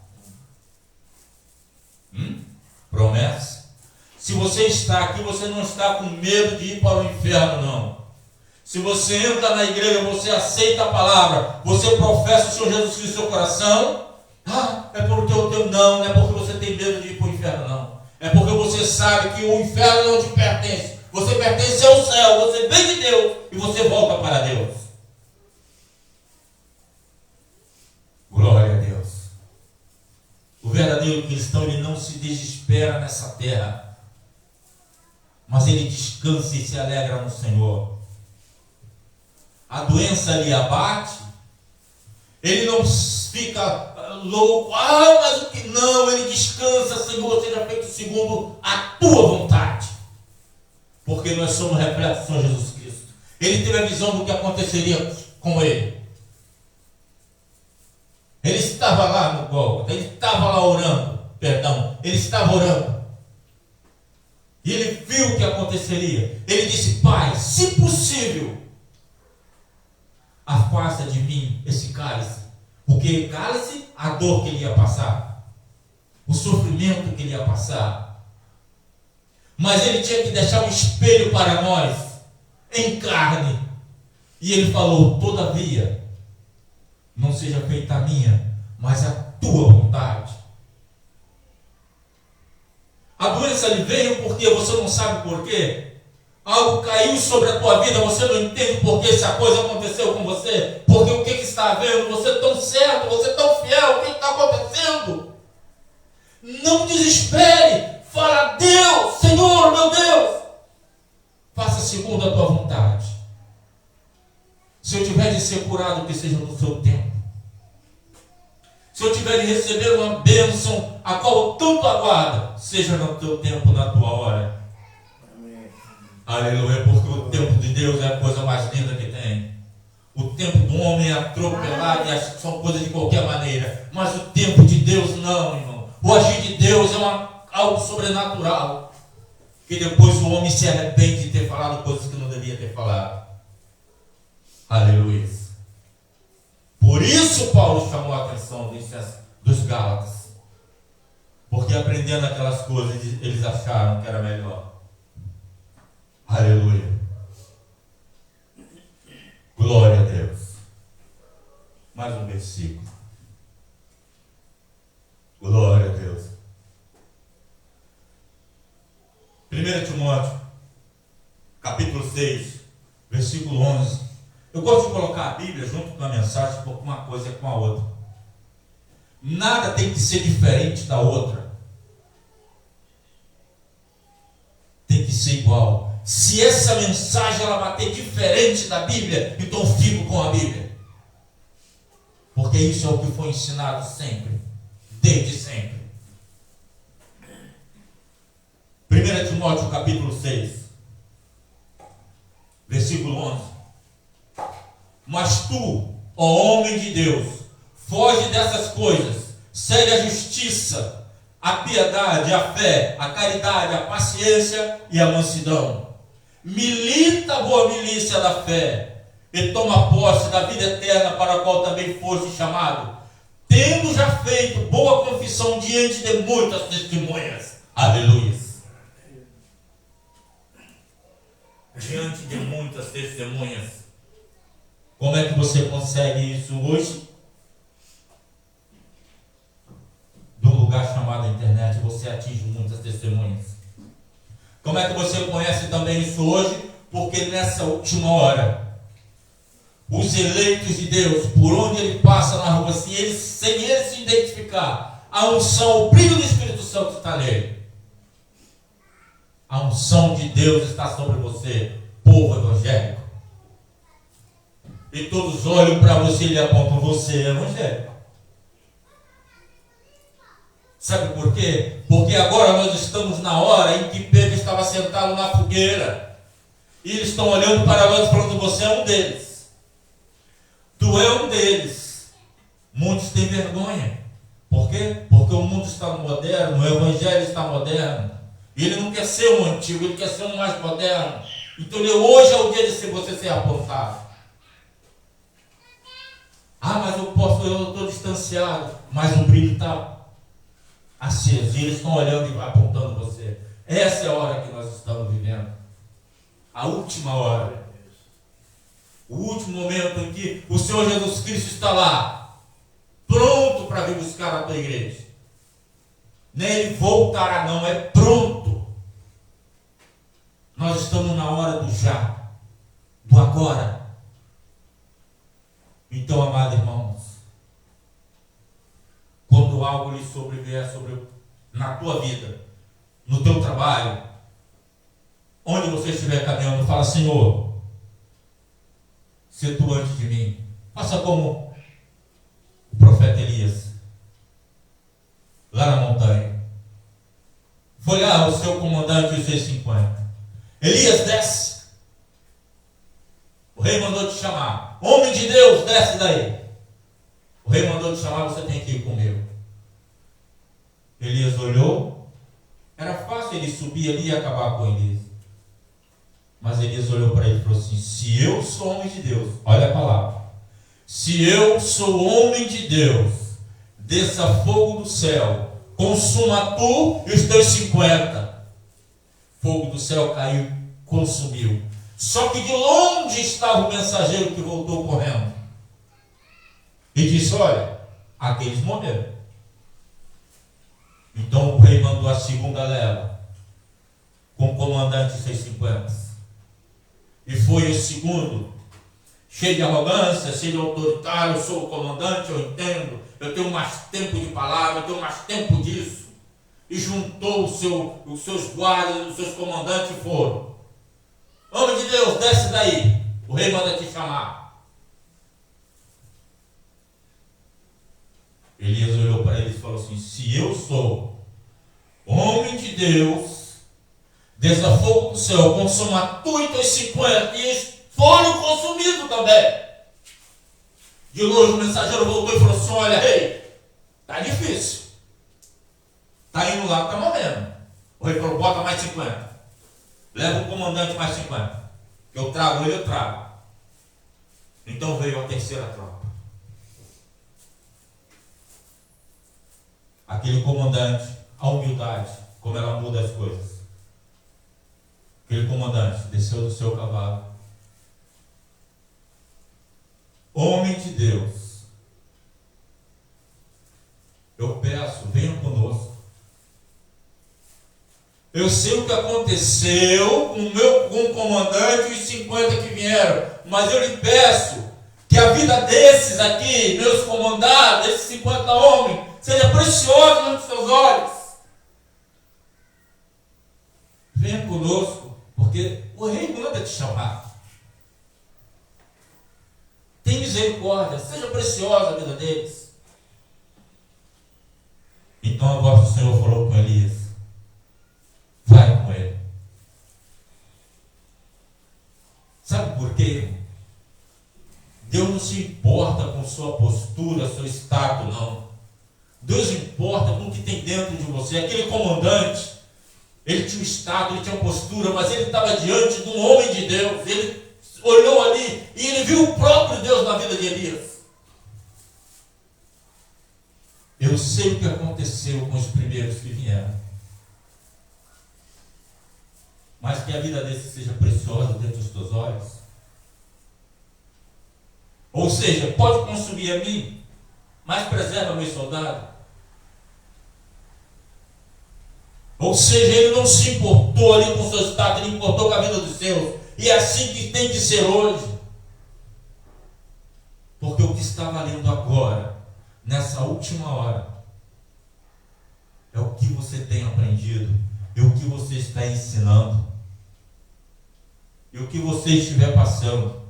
Promessa. Se você está aqui, você não está com medo de ir para o inferno, não. Se você entra na igreja, você aceita a palavra, você professa o Senhor Jesus Cristo no seu coração, é porque não é porque você tem medo de ir para o inferno, não. É porque você sabe que o inferno não te pertence. Você pertence ao céu, você vem de Deus e você volta para Deus. Glória a Deus. O verdadeiro cristão, ele não se desespera nessa terra, mas ele descansa e se alegra no Senhor. A doença lhe abate, ele não fica louco, mas o que não, ele descansa, Senhor, seja feito segundo a tua vontade, porque nós somos repletos do Senhor Jesus Cristo. Ele teve a visão do que aconteceria com ele. Ele estava lá no Gólgota, ele estava lá orando, ele estava orando, e ele viu o que aconteceria. Ele disse: Pai, se possível, afasta de mim esse cálice, porque cálice, a dor que ele ia passar, o sofrimento que ele ia passar, mas ele tinha que deixar um espelho para nós, em carne, e ele falou: todavia, não seja feita a minha, mas a tua vontade. A doença lhe veio porque você não sabe por quê. Algo caiu sobre a tua vida, você não entende por que essa coisa aconteceu com você, porque o que está havendo, você é tão certo, você é tão fiel, o que está acontecendo? Não desespere, fala a Deus: Senhor, meu Deus, faça segundo a tua vontade. Se eu tiver de ser curado, que seja no seu tempo. Se eu tiver de receber uma bênção, a qual eu tanto aguardo, seja no teu tempo, na tua hora. Aleluia, porque o tempo de Deus é a coisa mais linda que tem. O tempo do homem é atropelado e acha que são coisas de qualquer maneira. Mas o tempo de Deus não, irmão. O agir de Deus é algo sobrenatural. Que depois o homem se arrepende de ter falado coisas que não devia ter falado. Aleluia. Por isso Paulo chamou a atenção dos Gálatas. Porque aprendendo aquelas coisas, eles acharam que era melhor. Aleluia. Glória a Deus. Mais um versículo. Glória a Deus. 1 Timóteo, capítulo 6, versículo 11. Eu gosto de colocar a Bíblia junto com a mensagem, porque uma coisa é com a outra. Nada tem que ser diferente da outra. Tem que ser igual. Se essa mensagem ela bater diferente da Bíblia, então eu fico com a Bíblia. Porque isso é o que foi ensinado sempre, desde sempre. 1 Timóteo capítulo 6, versículo 11. Mas tu, ó homem de Deus, foge dessas coisas, segue a justiça, a piedade, a fé, a caridade, a paciência e a mansidão. Milita a boa milícia da fé e toma posse da vida eterna para a qual também foste chamado, tendo já feito boa confissão diante de muitas testemunhas. Aleluia. Diante de muitas testemunhas. Como é que você consegue isso hoje? Do lugar chamado internet, você atinge muitas testemunhas. Como é que você conhece também isso hoje? Porque nessa última hora, os eleitos de Deus, por onde ele passa na rua, sem ele se identificar, a unção, o brilho do Espírito Santo está nele. A unção de Deus está sobre você, povo evangélico. E todos olham para você e apontam: você é evangélico. Sabe por quê? Porque agora nós estamos na hora em que Pedro estava sentado na fogueira. E eles estão olhando para nós falando: você é um deles. Tu é um deles. Muitos têm vergonha. Por quê? Porque o mundo está moderno, o evangelho está moderno. Ele não quer ser um antigo, ele quer ser um mais moderno. Então hoje é o dia de você ser apontado. Ah, mas eu estou distanciado. Mas o brilho está aceso. E eles estão olhando e apontando você. Essa é a hora que nós estamos vivendo. A última hora. O último momento em que o Senhor Jesus Cristo está lá, pronto para vir buscar a tua igreja. Nem ele voltará, não, é pronto. Nós estamos na hora do já, do agora. Então, amados irmãos, quando algo lhe sobrevier na tua vida, no teu trabalho, onde você estiver caminhando, fala: Senhor, se tu antes de mim, faça como o profeta Elias, lá na montanha. Foi lá o seu comandante e os seus 50. Elias, desce. O rei mandou te chamar. Homem de Deus, desce daí. O rei mandou te chamar, você tem que ir comigo. Elias olhou. Era fácil ele subir ali e acabar com Elias. Mas Elias olhou para ele e falou assim: se eu sou homem de Deus, olha a palavra. Se eu sou homem de Deus, desça fogo do céu, consuma tu e os teus 50. Fogo do céu caiu, consumiu. Só que de longe estava o mensageiro que voltou correndo. E disse: olha, aqueles morreram. Então o rei mandou a segunda leva, com o comandante e seus 50. E foi o segundo, cheio de arrogância, cheio de autoritário: eu sou o comandante, eu entendo, eu tenho mais tempo de palavra, eu tenho mais tempo disso. E juntou os seus guardas, os seus comandantes e foram. Homem de Deus, desce daí, o rei manda te chamar. Elias olhou para ele e falou assim: se eu sou homem de Deus, desça fogo do céu, consuma tu e teus 50, e eles foram consumidos também. De longe o mensageiro voltou e falou assim: olha, rei, tá difícil. Tá indo lá, tá morrendo. O rei falou: bota mais 50. Leva o comandante mais 50. Eu trago ele, eu trago. Então veio a terceira tropa. Aquele comandante, a humildade, como ela muda as coisas. Aquele comandante desceu do seu cavalo. Homem de Deus, eu peço, venham conosco. Eu sei o que aconteceu com o comandante e os 50 que vieram, mas eu lhe peço que a vida desses aqui, meus comandados, desses 50 homens, seja preciosa nos seus olhos. Venha conosco, porque o rei manda te chamar. Tem misericórdia, seja preciosa a vida deles. Então a voz do Senhor falou com Elias: vai com ele. Sabe por quê? Deus não se importa com sua postura, seu status, não. Deus importa com o que tem dentro de você. Aquele comandante, ele tinha um status, ele tinha uma postura, mas ele estava diante de um homem de Deus. Ele olhou ali e ele viu o próprio Deus na vida de Elias. Eu sei o que aconteceu com os primeiros que vieram. Mas que a vida desse seja preciosa dentro dos teus olhos. Ou seja, pode consumir a mim, mas preserva meu soldado. Ou seja, ele não se importou ali com o seu status, ele importou com a vida dos seus. E é assim que tem que ser hoje. Porque o que está valendo agora, nessa última hora, é o que você tem aprendido, é o que você está ensinando, e o que você estiver passando.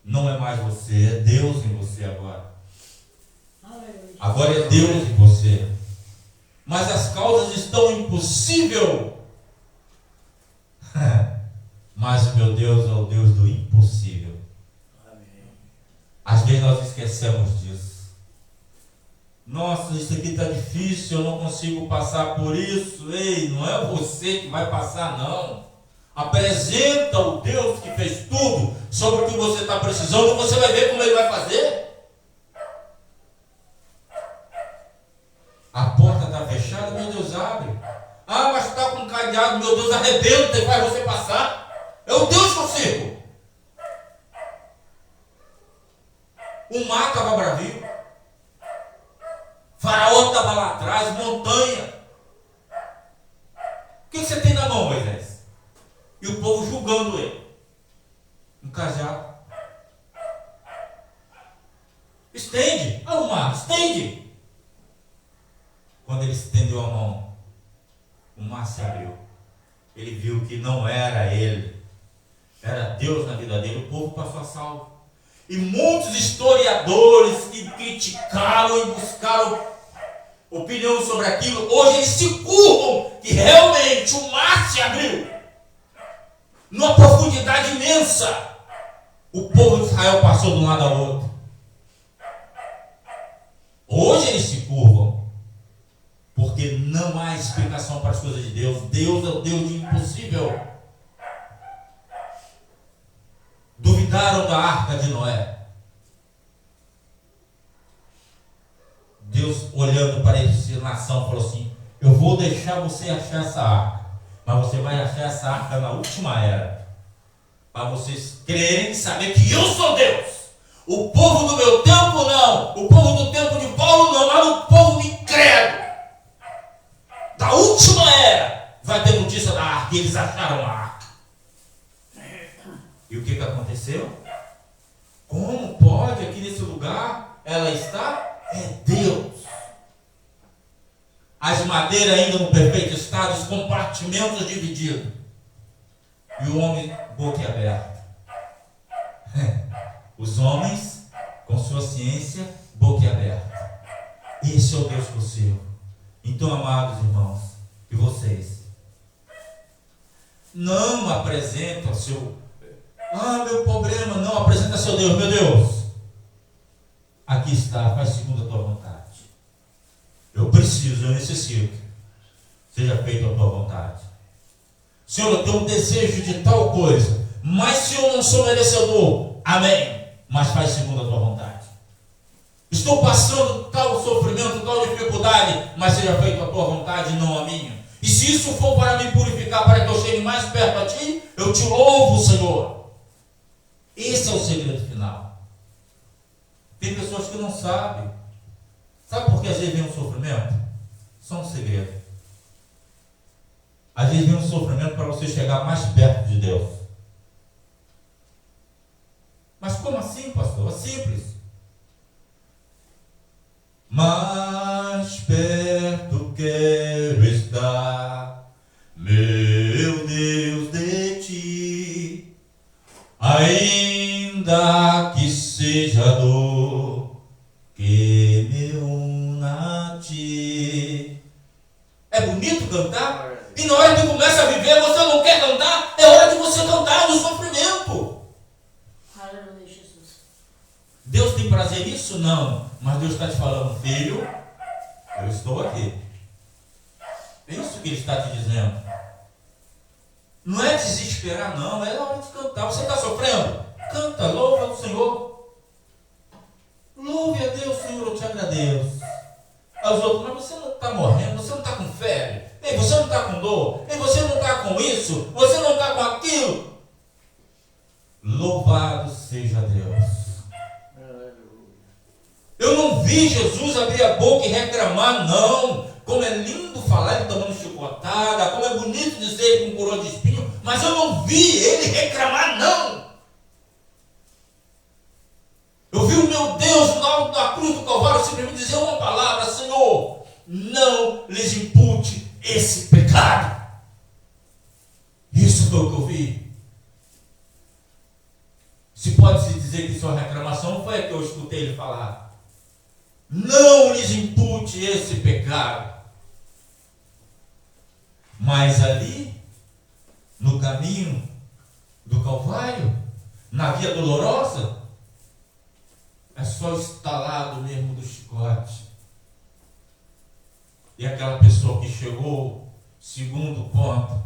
Não é mais você, é Deus em você agora. Agora é Deus em você. Mas as causas estão impossível. Mas o meu Deus é o Deus do impossível. Amém. Às vezes nós esquecemos disso. Nossa, isso aqui está difícil, eu não consigo passar por isso. Ei, não é você que vai passar, não. Apresenta o Deus que fez tudo sobre o que você está precisando, você vai ver como Ele vai fazer. A porta está fechada, meu Deus, abre. Ah, mas está com cadeado, meu Deus, arrebenta e faz você passar. É o Deus que eu sirvo. O mar estava bravio. Faraó estava lá atrás, montanha. O que você tem na mão, Moisés? E o povo julgando ele. Um cajado. Estende. Ah, o mar, estende. Quando ele estendeu a mão, o mar se abriu. Ele viu que não era ele. Era Deus na vida dele. O povo passou a salvo. E muitos historiadores que criticaram e buscaram opinião sobre aquilo, hoje eles se curvam que realmente o mar se abriu. Numa profundidade imensa. O povo de Israel passou de um lado ao outro. Hoje eles se curvam. Porque não há explicação para as coisas de Deus. Deus é o Deus de impossível. Duvidaram da arca de Noé. Deus, olhando para essa nação, falou assim: eu vou deixar você achar essa arca, mas você vai achar essa arca na última era, para vocês crerem e saber que eu sou Deus. O povo do meu tempo não, o povo do tempo de Paulo não, mas o povo incrédulo da última era vai ter notícia da arca. E eles acharam a arca. E o que aconteceu? Como pode aqui nesse lugar ela está? É Deus. As madeiras ainda no perfeito estado, os compartimentos divididos. E o homem boquiaberto. Os homens com sua ciência boquiaberta. Esse é o Deus que eu sirvo. Então, amados irmãos, e vocês não apresentam seu meu problema, não apresenta seu Deus, meu Deus. Aqui está, faz segundo a tua vontade. Eu preciso, eu necessito. Seja feita a tua vontade. Senhor, eu tenho um desejo de tal coisa, mas se eu não sou merecedor, amém. Mas faz segundo a tua vontade. Estou passando tal sofrimento, tal dificuldade, mas seja feita a tua vontade, não a minha. E se isso for para me purificar, para que eu chegue mais perto a ti, eu te louvo, Senhor. Esse é o segredo final. Tem pessoas que não sabem. Sabe por que às vezes vem um sofrimento? Só um segredo. Às vezes vem um sofrimento para você chegar mais perto de Deus. Mas como assim, pastor? É simples. Mais perto quero estar, meu Deus, de ti, ainda que seja dor que me una a ti. É bonito cantar? E na hora que começa a viver, você não quer cantar? É hora de você cantar no sofrimento. Aleluia, Jesus. Deus tem prazer nisso? Não. Mas Deus está te falando: filho, eu estou aqui. É isso que Ele está te dizendo. Não é desesperar, não. É hora de cantar. Você está sofrendo? Canta, louva o Senhor. Louve a Deus, Senhor, eu te agradeço. Aos outros: mas você não está morrendo, você não está com febre, ei, você não está com dor, ei, você não está com isso, você não está com aquilo. Louvado seja Deus. Eu não vi Jesus abrir a boca e reclamar, não. Como é lindo falar ele tomando chicotada, como é bonito dizer ele com coroa de espinho, mas eu não vi ele reclamar, não. Eu vi o meu Deus no alto da cruz do Calvário simplesmente dizer uma palavra: Senhor, não lhes impute esse pecado. Isso foi o que eu vi. Se pode se dizer que sua reclamação não foi a que eu escutei ele falar. Não lhes impute esse pecado. Mas ali, no caminho do Calvário, na via dolorosa, é só o estalado mesmo do chicote. E aquela pessoa que chegou, segundo ponto,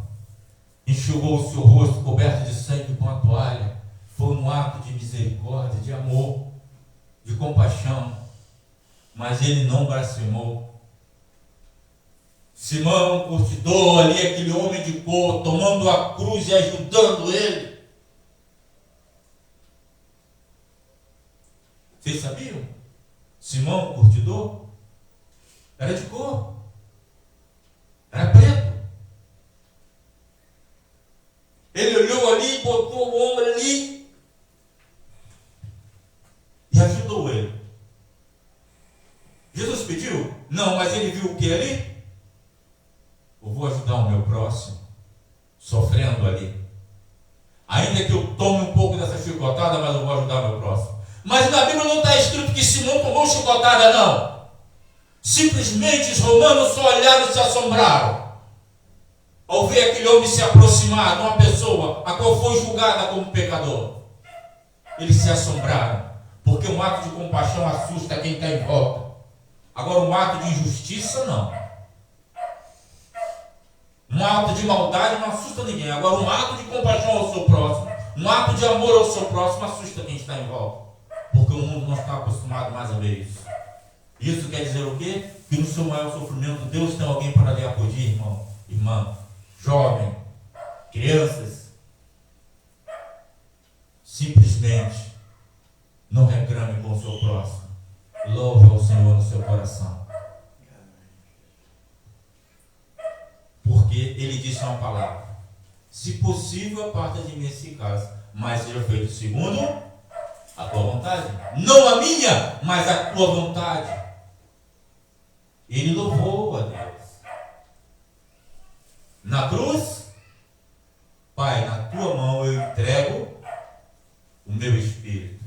enxugou o seu rosto coberto de sangue com a toalha, foi um ato de misericórdia, de amor, de compaixão, mas ele não blasfemou. Simão curtidor ali, aquele homem de cor, tomando a cruz e ajudando ele. Vocês sabiam? Simão curtidor era de cor, era preto. Ele olhou ali, botou o ombro ali e ajudou ele. Jesus pediu? Não, mas ele viu o que ali? Eu vou ajudar o meu próximo, sofrendo ali. Ainda que eu tome um pouco dessa chicotada, mas eu vou ajudar o meu próximo. Mas na Bíblia não está escrito que Simão tomou chicotada, não. Simplesmente os romanos só olharam e se assombraram ao ver aquele homem se aproximar de uma pessoa a qual foi julgada como pecador. Eles se assombraram, porque um ato de compaixão assusta quem está em volta. Agora, um ato de injustiça, não. Um ato de maldade não assusta ninguém. Agora, um ato de compaixão ao seu próximo, um ato de amor ao seu próximo, assusta quem está em volta. Porque o mundo não está acostumado mais a ver isso. Isso quer dizer o quê? Que no seu maior sofrimento, Deus tem alguém para lhe acudir, irmão, irmã, jovem, crianças. Simplesmente não reclame com o seu próximo. Louve ao Senhor no seu coração. Porque Ele disse uma palavra: se possível, aparta de mim esse caso, mas seja feito segundo a tua vontade. Não a minha, mas a tua vontade. Ele louvou a Deus. Na cruz, Pai, na tua mão eu entrego o meu espírito.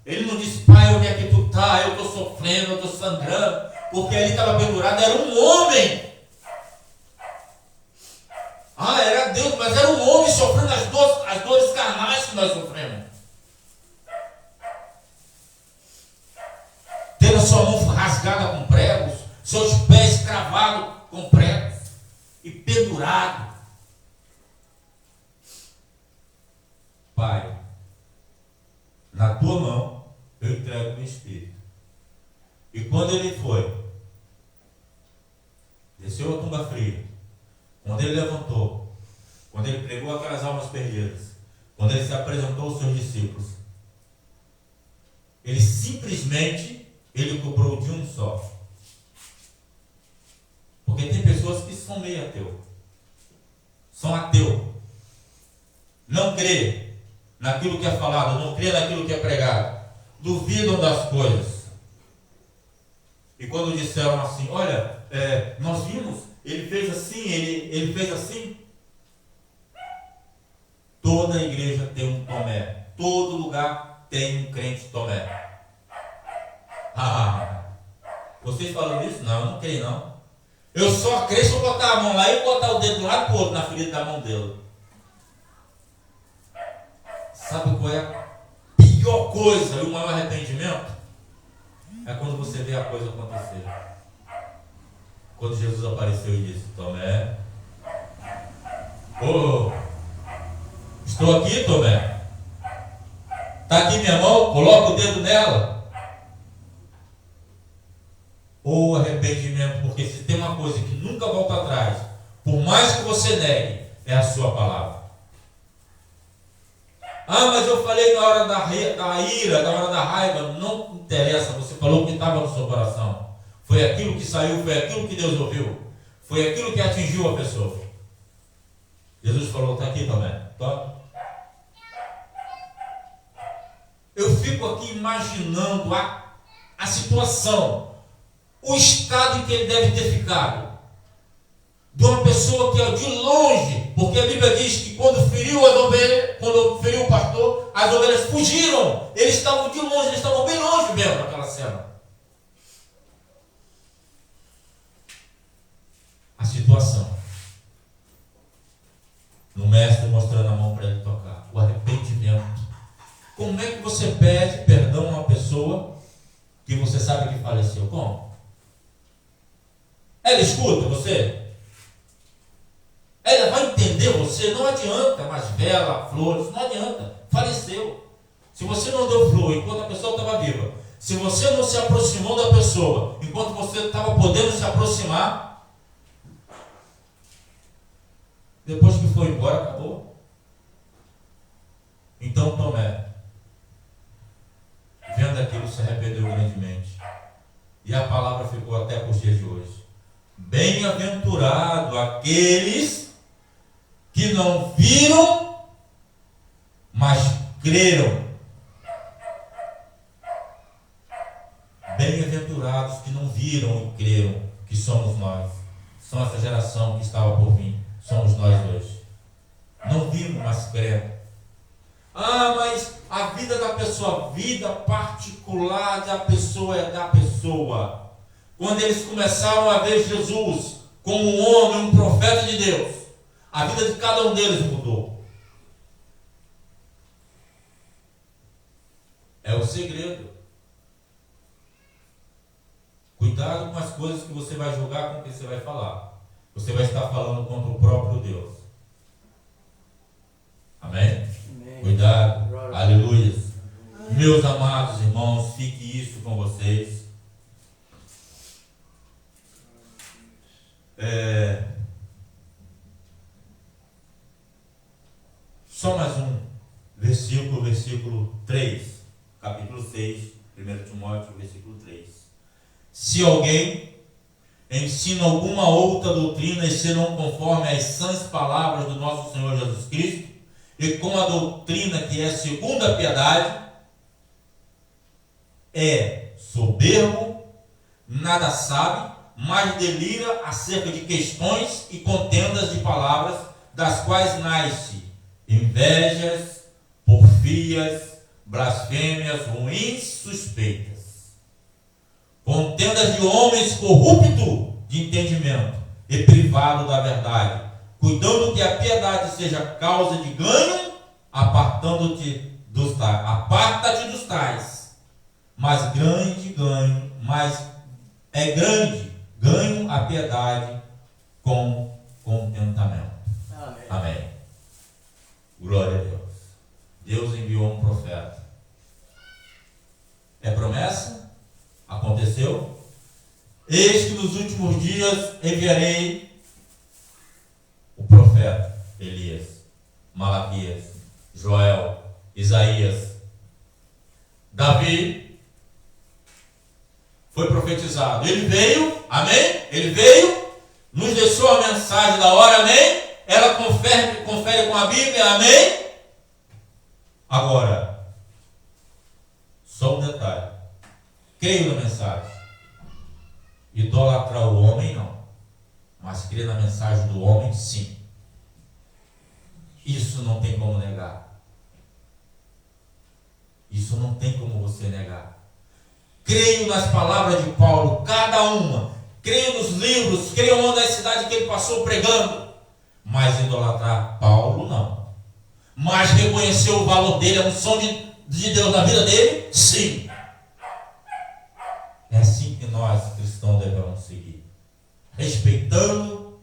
Ele não disse: Pai, onde é que tu está? Eu estou sofrendo, eu estou sangrando. Porque ali estava pendurado, era um homem. Ah, era Deus, mas era um homem sofrendo as dores carnais que nós sofremos. Tendo a sua mão rasgada com pregos, seus pés cravados com pregos e pendurado. Pai, na tua mão eu entrego o meu espírito. E quando ele foi, desceu a tumba fria, quando ele levantou, quando ele pregou aquelas almas perdidas, quando ele se apresentou aos seus discípulos, ele simplesmente cobrou de um só. Porque tem pessoas que são meio ateu, são ateu, não crê naquilo que é falado, não crê naquilo que é pregado, duvidam das coisas. E quando disseram assim: olha, nós vimos, ele fez assim, ele fez assim. Toda igreja tem um Tomé, todo lugar tem um crente Tomé. Vocês falam isso? Não, eu não creio não. Eu só creio se eu botar a mão lá e botar o dedo de um lado para o outro na ferida da mão dele. Sabe qual é a pior coisa e o maior arrependimento? É quando você vê a coisa acontecer. Quando Jesus apareceu e disse: Tomé, estou aqui, Tomé. Está aqui minha mão, coloca o dedo nela. Ou arrependimento, porque se tem uma coisa que nunca volta atrás, por mais que você negue, é a sua palavra. Mas eu falei na hora da ira, na hora da raiva. Não interessa, você falou o que estava no seu coração. Foi aquilo que saiu, foi aquilo que Deus ouviu, foi aquilo que atingiu a pessoa. Jesus falou: está aqui também, tá? Eu fico aqui imaginando a situação, o estado em que ele deve ter ficado. De uma pessoa que de longe, porque a Bíblia diz que quando feriu as ovelhas, quando feriu o pastor, as ovelhas fugiram. Eles estavam de longe, eles estavam bem longe mesmo daquela cena. A situação. No mestre mostrando a mão para ele tocar. O arrependimento. Como é que você pede perdão a uma pessoa que você sabe que faleceu? Como? Ela escuta você? Ela vai entender você? Não adianta mais vela, flores, não adianta. Faleceu. Se você não deu flor enquanto a pessoa estava viva, se você não se aproximou da pessoa enquanto você estava podendo se aproximar, depois que foi embora, acabou. Então Tomé, vendo aquilo, se arrependeu grandemente. E a palavra ficou até para os dias de hoje. Bem-aventurado aqueles que não viram, mas creram. Bem-aventurados que não viram e creram, que somos nós. São essa geração que estava por vir. Somos nós hoje. Não vimos, mas cremos. Ah, mas a vida da pessoa, a vida particular da pessoa é da pessoa. Quando eles começaram a ver Jesus como um homem, um profeta de Deus, a vida de cada um deles mudou. É o segredo. Cuidado com as coisas que você vai julgar, com o que você vai falar. Você vai estar falando contra o próprio Deus. Amém? Amém. Cuidado. Glória. Aleluia. Meus amados irmãos, fique isso com vocês. Só mais um versículo 3, capítulo 6, 1 Timóteo, versículo 3. Se alguém ensina alguma outra doutrina e se não conforme às sãs palavras do nosso Senhor Jesus Cristo, e com a doutrina que é segundo a piedade, é soberbo, nada sabe, mas delira acerca de questões e contendas de palavras, das quais nasce invejas, porfias, blasfêmias, ruins suspeitas. Contendas de homens corruptos de entendimento e privado da verdade, cuidando que a piedade seja causa de ganho, apartando-te dos tais. Aparta-te dos tais. Mas grande ganho, ganho a piedade com contentamento. Amém. Amém. Glória a Deus. Deus enviou um profeta. É promessa? Aconteceu? Eis que nos últimos dias enviarei o profeta Elias, Malaquias, Joel, Isaías. Davi foi profetizado. Ele veio, amém? Ele veio, nos deixou a mensagem da hora, amém? Ela confere com a Bíblia, amém? Agora, só um detalhe. Creio na mensagem. Idolatrar o homem, não. Mas crer na mensagem do homem, sim. Isso não tem como negar. Isso não tem como você negar. Creio nas palavras de Paulo, cada uma. Creio nos livros, creio onde a cidade que ele passou pregando. Mas idolatrar Paulo, não. Mas reconhecer o valor dele, a unção de Deus na vida dele, sim. É assim que nós, cristãos, devemos seguir. Respeitando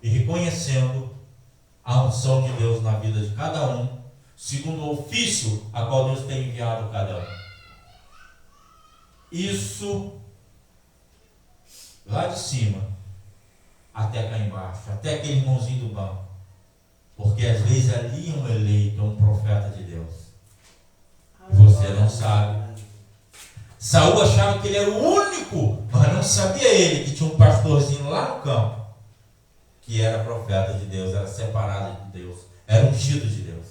e reconhecendo a unção de Deus na vida de cada um, segundo o ofício a qual Deus tem enviado cada um. Isso lá de cima até cá embaixo, até aquele irmãozinho do banco. Porque às vezes ali é um eleito, é um profeta de Deus. E você não sabe. Saul achava que ele era o único, mas não sabia ele que tinha um pastorzinho lá no campo, que era profeta de Deus, era separado de Deus, era ungido de Deus.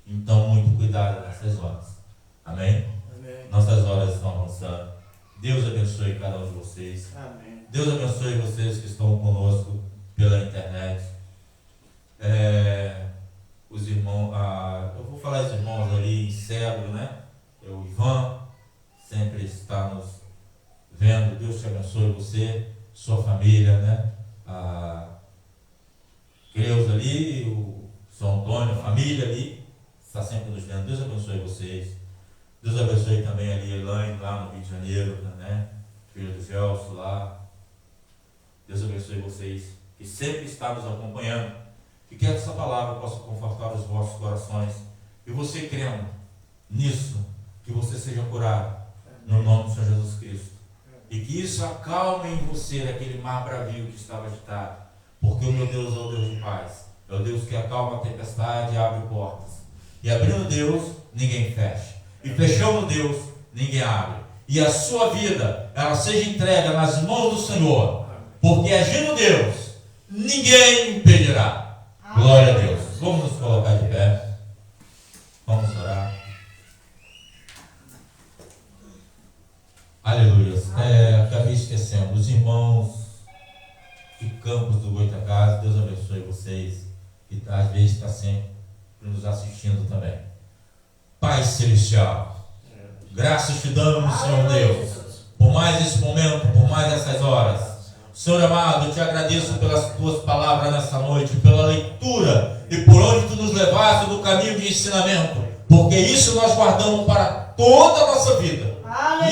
Então, muito cuidado nessas horas. Amém? Amém. Nossas horas estão avançando. Deus abençoe cada um de vocês. Amém. Deus abençoe vocês que estão conosco pela internet. Os irmãos, eu vou falar os irmãos ali em Cedro, né? O Ivan sempre está nos vendo. Deus te abençoe você, sua família, né? Creus ali, o São Antônio, a família ali, está sempre nos vendo. Deus abençoe vocês. Deus abençoe também ali Elaine, lá no Rio de Janeiro, né? filho do Gelson lá. Deus abençoe vocês, que sempre está nos acompanhando. E que essa palavra possa confortar os vossos corações. E você crendo nisso, que você seja curado, no nome do Senhor Jesus Cristo. E que isso acalme em você daquele mar bravio que estava agitado. Porque o meu Deus é o Deus de paz. É o Deus que acalma a tempestade e abre portas. E abrindo Deus, ninguém fecha. E fechando Deus, ninguém abre. E a sua vida, ela seja entregue nas mãos do Senhor. Porque agindo Deus, ninguém impedirá. Glória a Deus. Vamos nos colocar de pé. Vamos orar. Aleluia. Acabei esquecendo. Os irmãos de Campos do Goitacazes, Deus abençoe vocês. E às vezes está sempre nos assistindo também. Pai Celestial, graças te damos, Senhor Deus, por mais esse momento, por mais essas horas. Senhor amado, eu te agradeço pelas tuas palavras nessa noite, pela leitura e por onde tu nos levaste no caminho de ensinamento, porque isso nós guardamos para toda a nossa vida.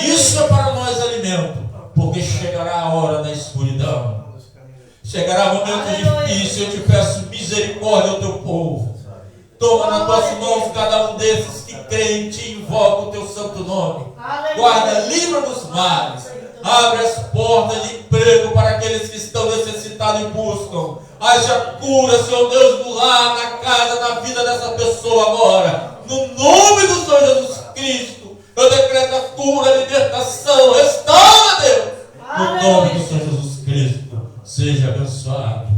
Isso é para nós alimento, porque chegará a hora da escuridão. Chegará momento difícil, eu te peço misericórdia ao teu povo. Toma nas tuas mãos cada um desses que creem em ti, invoca o teu santo nome. Guarda, livra dos males. Abre as portas de emprego para aqueles que estão necessitados e buscam. Haja cura, Senhor Deus, no lar, na casa, na vida dessa pessoa agora. No nome do Senhor Jesus Cristo, eu decreto a cura, a libertação. Restaura, Deus. No nome do Senhor Jesus Cristo, seja abençoado.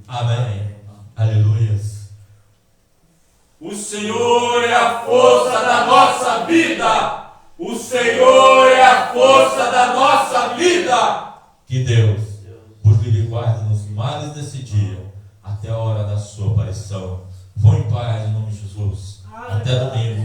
Amém. Aleluias. O Senhor é a força da nossa vida. O Senhor é a força da nossa vida. Que Deus vos livre e guarde nos males desse dia, até a hora da sua aparição. Vão em paz, em nome de Jesus. Até domingo.